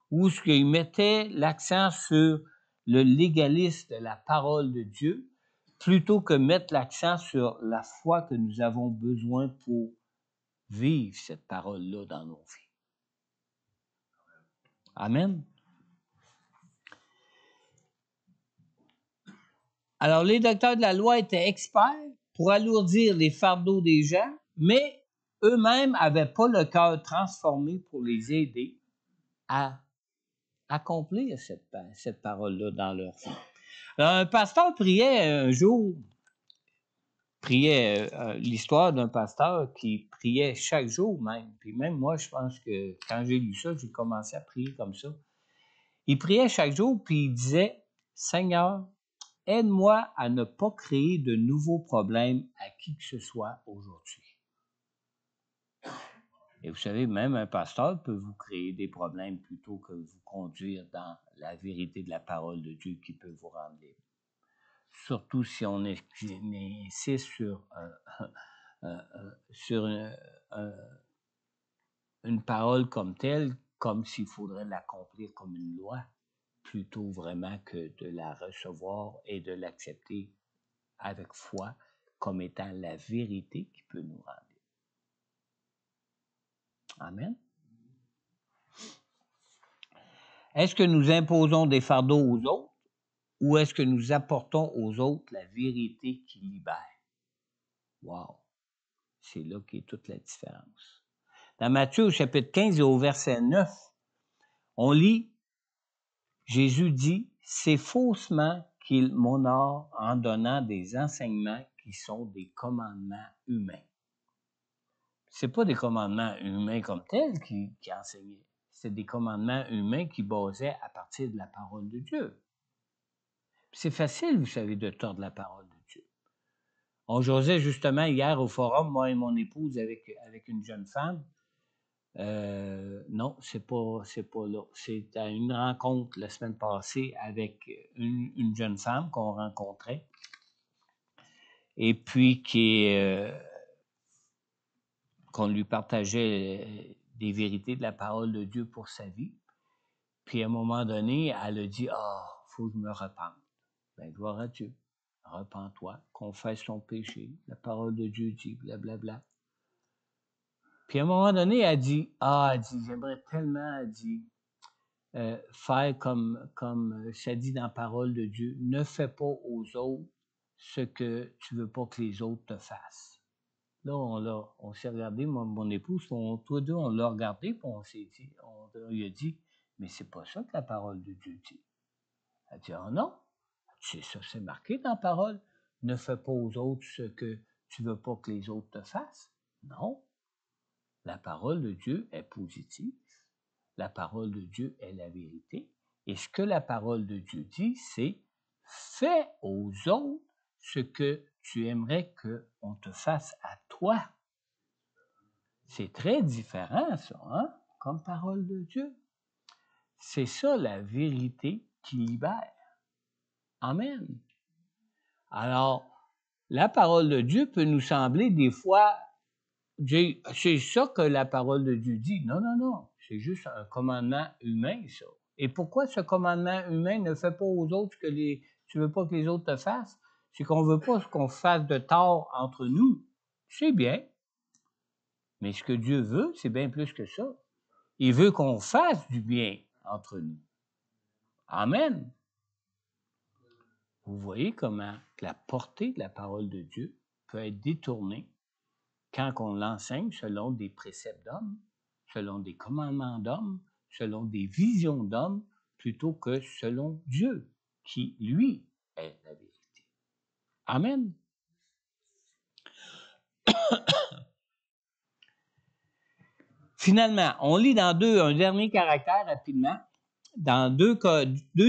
ou ce qu'ils mettaient l'accent sur le légalisme de la parole de Dieu, plutôt que mettre l'accent sur la foi que nous avons besoin pour vivre cette parole-là dans nos vies. Amen. Alors, les docteurs de la loi étaient experts pour alourdir les fardeaux des gens, mais eux-mêmes n'avaient pas le cœur transformé pour les aider à accomplir cette parole-là dans leur vie. Alors, un pasteur priait un jour, l'histoire d'un pasteur qui priait chaque jour même. Puis même moi, je pense que quand j'ai lu ça, j'ai commencé à prier comme ça. Il priait chaque jour, puis il disait, « Seigneur, aide-moi à ne pas créer de nouveaux problèmes à qui que ce soit aujourd'hui. » Et vous savez, même un pasteur peut vous créer des problèmes plutôt que vous conduire dans la vérité de la parole de Dieu qui peut vous rendre libre. Surtout si on insiste sur une parole comme telle, comme s'il faudrait l'accomplir comme une loi, plutôt vraiment que de la recevoir et de l'accepter avec foi comme étant la vérité qui peut nous rendre. Amen. Est-ce que nous imposons des fardeaux aux autres ou est-ce que nous apportons aux autres la vérité qui libère? Wow! C'est là qu'est toute la différence. Dans Matthieu au chapitre 15 et au verset 9, on lit, Jésus dit, « C'est faussement qu'il m'honore en donnant des enseignements qui sont des commandements humains. » C'est pas des commandements humains comme tels qui enseignaient. C'est des commandements humains qui basaient à partir de la parole de Dieu. Puis c'est facile, vous savez, de tordre la parole de Dieu. On jasait justement hier au forum, moi et mon épouse, avec une jeune femme. Non, c'est pas là. C'est à une rencontre la semaine passée avec une jeune femme qu'on rencontrait et puis qu'on lui partageait des vérités de la parole de Dieu pour sa vie. Puis à un moment donné, elle a dit, « Ah, faut que je me repente. » Ben, gloire à Dieu. Repens-toi, confesse ton péché. La parole de Dieu dit, blablabla. Puis à un moment donné, elle dit, j'aimerais tellement, elle dit, faire comme ça dit dans la parole de Dieu, ne fais pas aux autres ce que tu veux pas que les autres te fassent. Là, on s'est regardé, moi, mon épouse, tous deux, on l'a regardé, puis on s'est dit, on lui a dit, mais c'est pas ça que la parole de Dieu dit. Elle dit, oh non, c'est ça, c'est marqué dans la parole. Ne fais pas aux autres ce que tu veux pas que les autres te fassent. Non. La parole de Dieu est positive. La parole de Dieu est la vérité. Et ce que la parole de Dieu dit, c'est fais aux autres ce que tu aimerais qu'on te fasse à toi. C'est très différent, ça, hein, comme parole de Dieu. C'est ça la vérité qui libère. Amen. Alors, la parole de Dieu peut nous sembler des fois, c'est ça que la parole de Dieu dit. Non, non, non. C'est juste un commandement humain, ça. Et pourquoi ce commandement humain ne fait pas aux autres ce que tu veux pas que les autres te fassent? C'est qu'on veut pas qu'on fasse de tort entre nous. C'est bien. Mais ce que Dieu veut, c'est bien plus que ça. Il veut qu'on fasse du bien entre nous. Amen. Vous voyez comment la portée de la parole de Dieu peut être détournée quand on l'enseigne selon des préceptes d'hommes, selon des commandements d'hommes, selon des visions d'hommes, plutôt que selon Dieu, qui, lui, est la vérité. Amen. Finalement, on lit dans un dernier caractère rapidement. Dans 2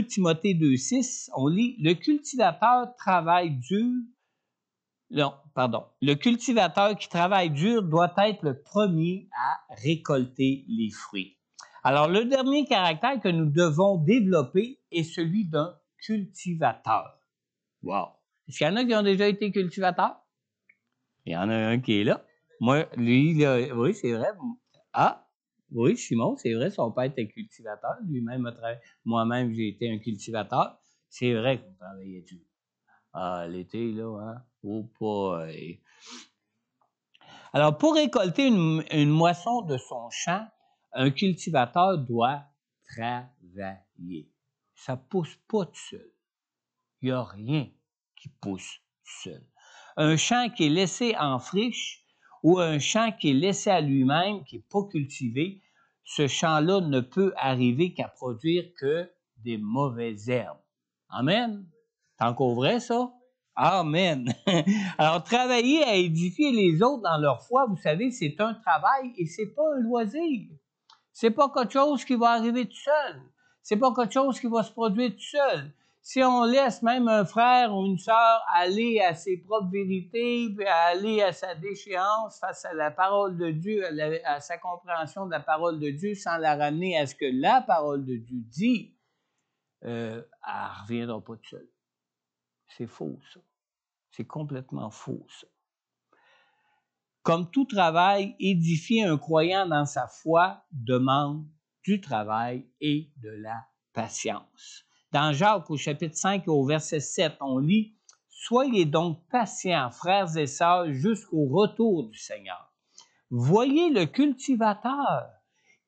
Timothée 2,6, on lit « Le cultivateur travaille dur ». Non, pardon. Le cultivateur qui travaille dur doit être le premier à récolter les fruits. Alors, le dernier caractère que nous devons développer est celui d'un cultivateur. Wow! Est-ce qu'il y en a qui ont déjà été cultivateurs? Il y en a un qui est là. Moi, lui, là, oui, c'est vrai. Ah! Oui, Simon, c'est vrai, son père était cultivateur. Lui-même, moi-même, j'ai été un cultivateur. C'est vrai qu'on travaillait dur. Ah, l'été, là, hein? Oh, boy! Alors, pour récolter une moisson de son champ, un cultivateur doit travailler. Ça ne pousse pas tout seul. Il n'y a rien qui pousse tout seul. Un champ qui est laissé en friche ou un champ qui est laissé à lui-même, qui n'est pas cultivé, ce champ-là ne peut arriver qu'à produire que des mauvaises herbes. Amen. C'est encore vrai, ça? Amen. Alors, travailler à édifier les autres dans leur foi, vous savez, c'est un travail et c'est pas un loisir. C'est pas quelque chose qui va arriver tout seul. C'est pas quelque chose qui va se produire tout seul. Si on laisse même un frère ou une sœur aller à ses propres vérités, puis aller à sa déchéance face à la parole de Dieu, à sa compréhension de la parole de Dieu, sans la ramener à ce que la parole de Dieu dit, elle ne reviendra pas tout seul. C'est faux, ça. C'est complètement faux, ça. Comme tout travail, édifier un croyant dans sa foi demande du travail et de la patience. Dans Jacques, au chapitre 5, au verset 7, on lit « Soyez donc patients, frères et sœurs, jusqu'au retour du Seigneur. Voyez le cultivateur.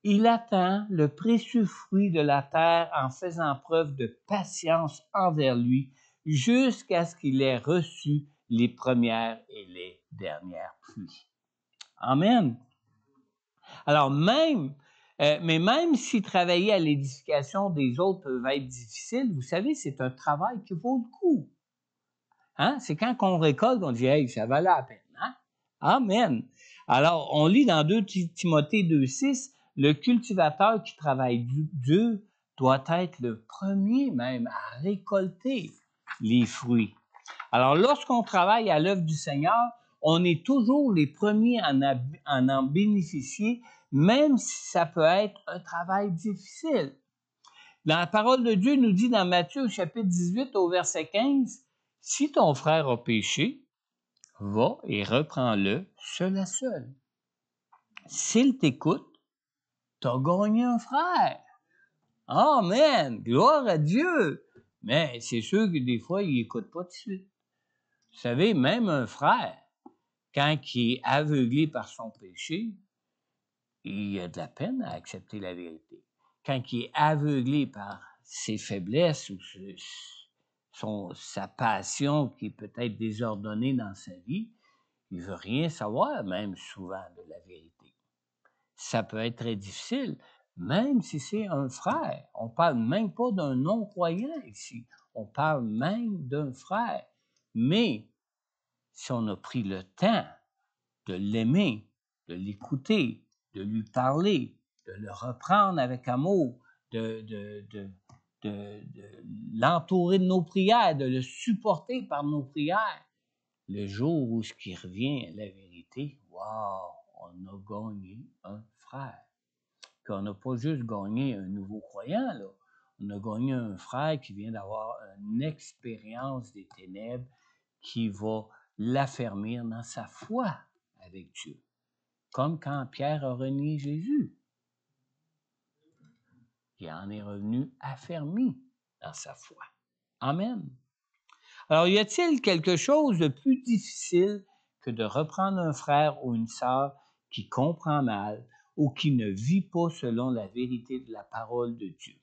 Il attend le précieux fruit de la terre en faisant preuve de patience envers lui jusqu'à ce qu'il ait reçu les premières et les dernières pluies. » Amen. Alors même si travailler à l'édification des autres peut être difficile, vous savez, c'est un travail qui vaut le coup. Hein? C'est quand on récolte qu'on dit « Hey, ça valait la peine. » Hein? Amen. Alors, on lit dans 2 Timothée 2,6, « Le cultivateur qui travaille dur doit être le premier même à récolter les fruits. » Alors, lorsqu'on travaille à l'œuvre du Seigneur, on est toujours les premiers à en bénéficier, même si ça peut être un travail difficile. Dans la parole de Dieu nous dit dans Matthieu, au chapitre 18, au verset 15, « Si ton frère a péché, va et reprends-le seul à seul. S'il t'écoute, tu as gagné un frère. » Amen! Gloire à Dieu! Mais c'est sûr que des fois, il n'écoute pas tout de suite. Vous savez, même un frère, quand il est aveuglé par son péché, il a de la peine à accepter la vérité. Quand il est aveuglé par ses faiblesses ou sa passion qui est peut-être désordonnée dans sa vie, il ne veut rien savoir, même souvent, de la vérité. Ça peut être très difficile, même si c'est un frère. On ne parle même pas d'un non-croyant ici. On parle même d'un frère. Mais si on a pris le temps de l'aimer, de l'écouter, de lui parler, de le reprendre avec amour, de l'entourer de nos prières, de le supporter par nos prières, le jour où ce qui revient à la vérité, wow, on a gagné un frère. Puis on n'a pas juste gagné un nouveau croyant, là. On a gagné un frère qui vient d'avoir une expérience des ténèbres qui va l'affermir dans sa foi avec Dieu. Comme quand Pierre a renié Jésus. Il en est revenu affermi dans sa foi. Amen. Alors, y a-t-il quelque chose de plus difficile que de reprendre un frère ou une sœur qui comprend mal ou qui ne vit pas selon la vérité de la parole de Dieu?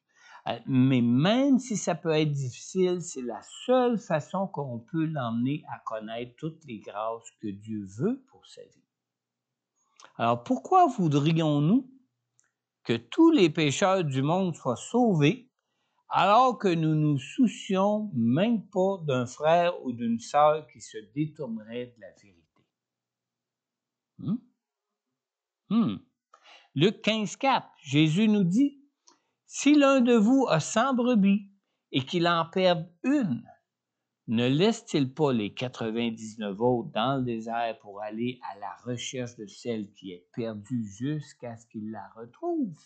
Mais même si ça peut être difficile, c'est la seule façon qu'on peut l'emmener à connaître toutes les grâces que Dieu veut pour sa vie. Alors, pourquoi voudrions-nous que tous les pécheurs du monde soient sauvés alors que nous nous soucions même pas d'un frère ou d'une sœur qui se détournerait de la vérité? Luc 15,4, Jésus nous dit, « Si l'un de vous a 100 brebis et qu'il en perde une, ne laisse-t-il pas les 99 autres dans le désert pour aller à la recherche de celle qui est perdue jusqu'à ce qu'il la retrouve? »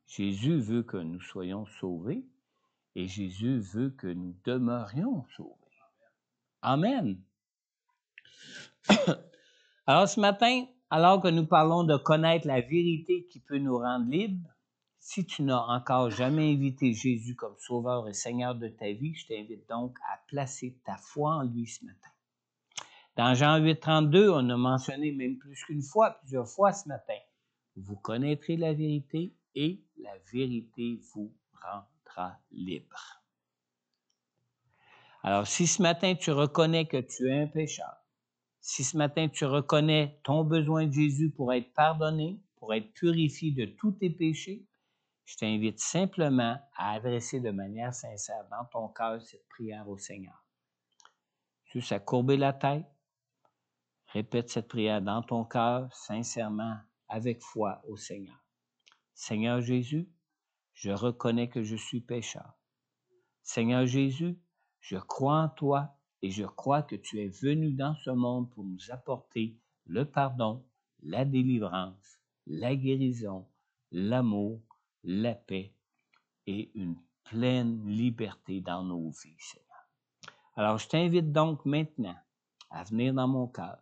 Jésus veut que nous soyons sauvés et Jésus veut que nous demeurions sauvés. Amen. Alors ce matin, alors que nous parlons de connaître la vérité qui peut nous rendre libres, si tu n'as encore jamais invité Jésus comme Sauveur et Seigneur de ta vie, je t'invite donc à placer ta foi en lui ce matin. Dans Jean 8, 32, on a mentionné même plusieurs fois ce matin, vous connaîtrez la vérité et la vérité vous rendra libre. Alors, si ce matin tu reconnais que tu es un pécheur, si ce matin tu reconnais ton besoin de Jésus pour être pardonné, pour être purifié de tous tes péchés, je t'invite simplement à adresser de manière sincère dans ton cœur cette prière au Seigneur. Juste à courber la tête, répète cette prière dans ton cœur, sincèrement, avec foi au Seigneur. Seigneur Jésus, je reconnais que je suis pécheur. Seigneur Jésus, je crois en toi et je crois que tu es venu dans ce monde pour nous apporter le pardon, la délivrance, la guérison, l'amour, la paix et une pleine liberté dans nos vies, Seigneur. Alors, je t'invite donc maintenant à venir dans mon cœur.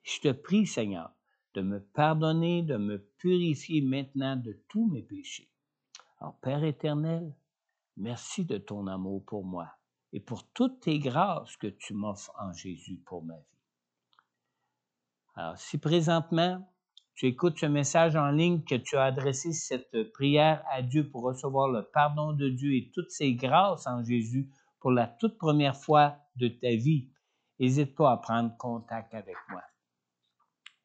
Je te prie, Seigneur, de me pardonner, de me purifier maintenant de tous mes péchés. Alors, Père éternel, merci de ton amour pour moi et pour toutes tes grâces que tu m'offres en Jésus pour ma vie. Alors, si présentement, tu écoutes ce message en ligne, que tu as adressé cette prière à Dieu pour recevoir le pardon de Dieu et toutes ses grâces en Jésus pour la toute première fois de ta vie, n'hésite pas à prendre contact avec moi.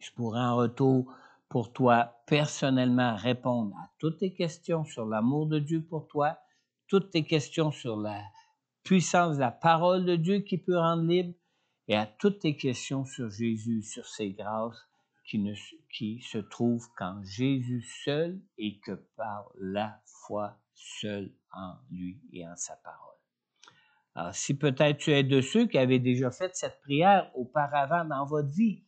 Je pourrai en retour pour toi personnellement répondre à toutes tes questions sur l'amour de Dieu pour toi, toutes tes questions sur la puissance de la parole de Dieu qui peut rendre libre et à toutes tes questions sur Jésus, sur ses grâces qui se trouvent qu'en Jésus seul et que par la foi seule en lui et en sa parole. Alors, si peut-être tu es de ceux qui avaient déjà fait cette prière auparavant dans votre vie,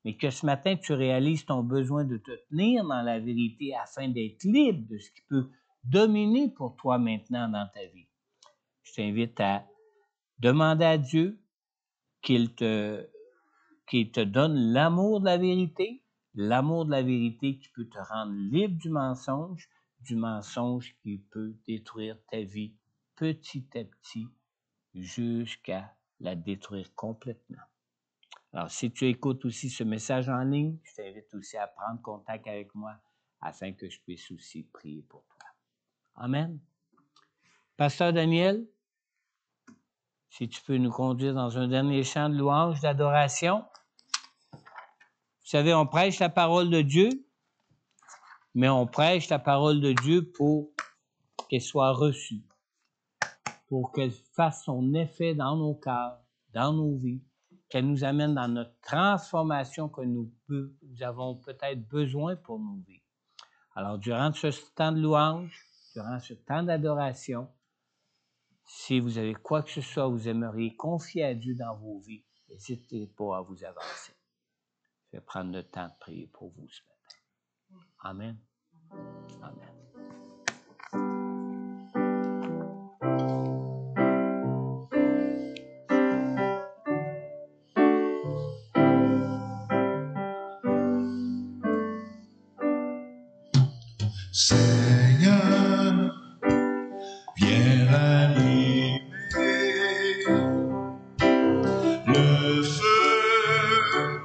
mais que ce matin tu réalises ton besoin de te tenir dans la vérité afin d'être libre de ce qui peut dominer pour toi maintenant dans ta vie, je t'invite à demander à Dieu qu'il te donne l'amour de la vérité qui peut te rendre libre du mensonge qui peut détruire ta vie petit à petit jusqu'à la détruire complètement. Alors, si tu écoutes aussi ce message en ligne, je t'invite aussi à prendre contact avec moi afin que je puisse aussi prier pour toi. Amen. Pasteur Daniel, si tu peux nous conduire dans un dernier chant de louange, d'adoration. Vous savez, on prêche la parole de Dieu, mais on prêche la parole de Dieu pour qu'elle soit reçue, pour qu'elle fasse son effet dans nos cœurs, dans nos vies, qu'elle nous amène dans notre transformation que nous avons peut-être besoin pour nos vies. Alors, durant ce temps de louange, durant ce temps d'adoration, si vous avez quoi que ce soit, vous aimeriez confier à Dieu dans vos vies, n'hésitez pas à vous avancer. Je vais prendre le temps de prier pour vous ce matin. Amen. Amen. Seigneur, viens rallumer le feu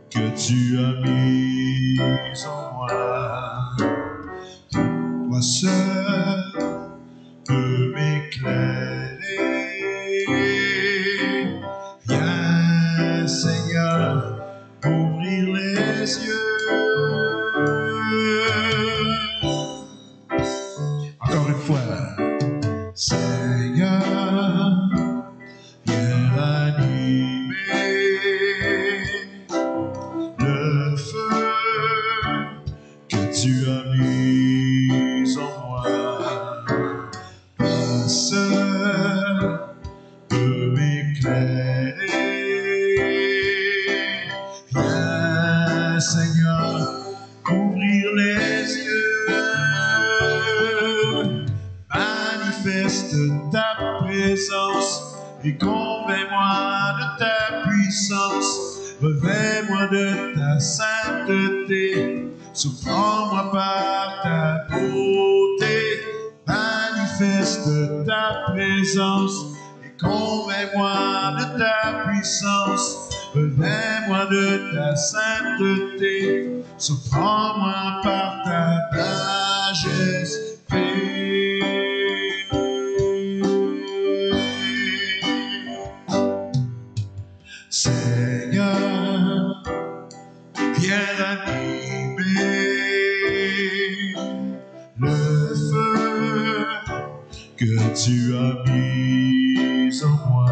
que tu as mis en moi. Toi seul peux m'éclairer. Viens, Seigneur, ouvrir les yeux. et convainc-moi de ta puissance. Revêt-moi de ta sainteté, surprends-moi par ta beauté, manifeste ta présence et convainc-moi de ta puissance. Revêt-moi de ta sainteté, surprends-moi par ta majesté. Seigneur, viens ranimer le feu que tu as mis en moi.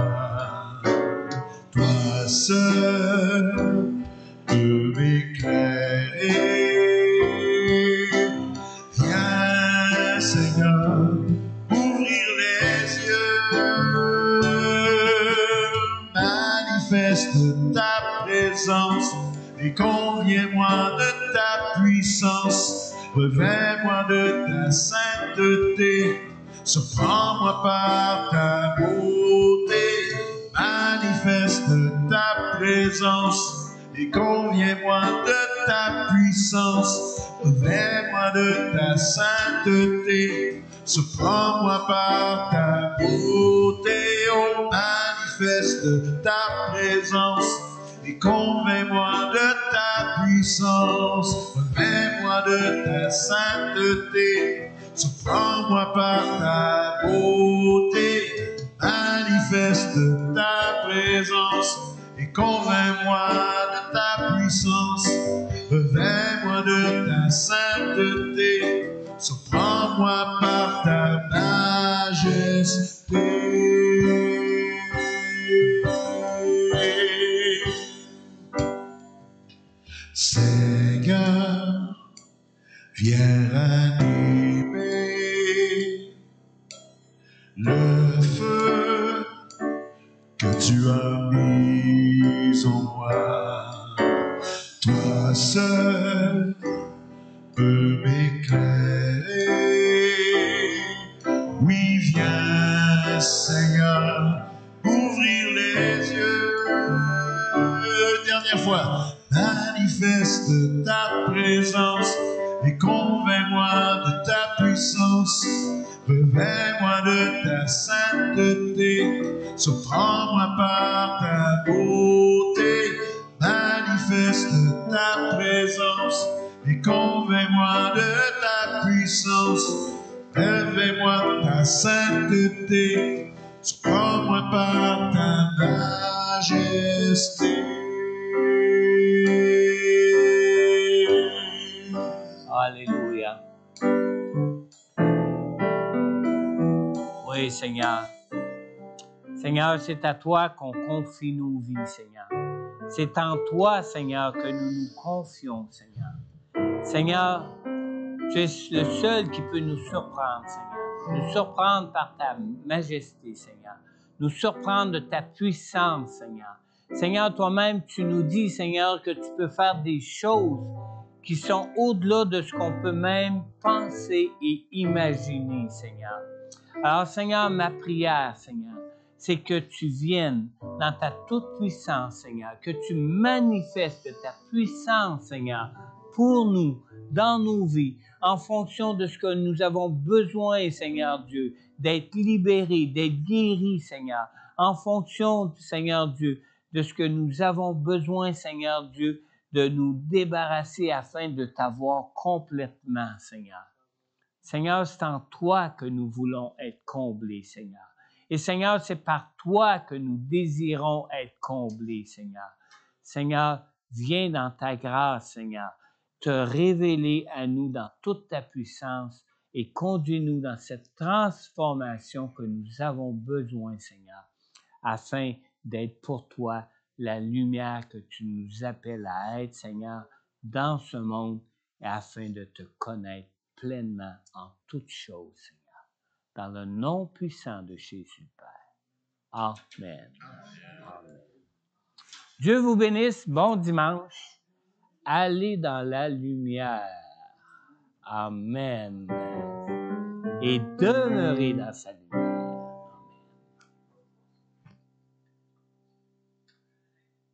Toi seul peux m'éclairer. Viens, Seigneur, ouvrir les yeux. Manifeste ta présence et conviens-moi de ta puissance. Revêt-moi de ta sainteté, surprends-moi par ta beauté. Manifeste ta présence et conviens-moi de ta puissance. Revêt-moi de ta sainteté, surprends-moi par ta beauté. Oh, manifeste ta présence et convainc-moi de ta puissance. Revêt-moi de ta sainteté, surprends-moi par ta beauté. Manifeste ta présence et convainc-moi de ta puissance. Revêt-moi de ta sainteté, surprends-moi par ta majesté. Seigneur, viens ranimer le feu que tu as mis en moi. Toi seul peux m'éclairer. Oui, viens, Seigneur, ouvrir les yeux. Dernière fois. Manifeste ta présence et convainc-moi de ta puissance. Revêt-moi de ta sainteté, surprends-moi par ta beauté. Manifeste ta présence et convainc-moi de ta puissance. Revêt-moi de ta sainteté, surprends-moi par ta majesté. Alléluia. Oui, Seigneur. Seigneur, c'est à toi qu'on confie nos vies, Seigneur. C'est en toi, Seigneur, que nous nous confions, Seigneur. Seigneur, tu es le seul qui peut nous surprendre, Seigneur. Nous surprendre par ta majesté, Seigneur. Nous surprendre de ta puissance, Seigneur. Seigneur, toi-même, tu nous dis, Seigneur, que tu peux faire des choses qui sont au-delà de ce qu'on peut même penser et imaginer, Seigneur. Alors, Seigneur, ma prière, Seigneur, c'est que tu viennes dans ta toute-puissance, Seigneur, que tu manifestes ta puissance, Seigneur, pour nous, dans nos vies, en fonction de ce que nous avons besoin, Seigneur Dieu, d'être libérés, d'être guéris, Seigneur, en fonction, Seigneur Dieu, de ce que nous avons besoin, Seigneur Dieu, de nous débarrasser afin de t'avoir complètement, Seigneur. Seigneur, c'est en toi que nous voulons être comblés, Seigneur. Et Seigneur, c'est par toi que nous désirons être comblés, Seigneur. Seigneur, viens dans ta grâce, Seigneur, te révéler à nous dans toute ta puissance et conduis-nous dans cette transformation que nous avons besoin, Seigneur, afin d'être pour toi la lumière que tu nous appelles à être, Seigneur, dans ce monde, et afin de te connaître pleinement en toutes choses, Seigneur. Dans le nom puissant de Jésus, Père. Amen. Amen. Dieu vous bénisse. Bon dimanche. Allez dans la lumière. Amen. Et demeurez dans sa lumière.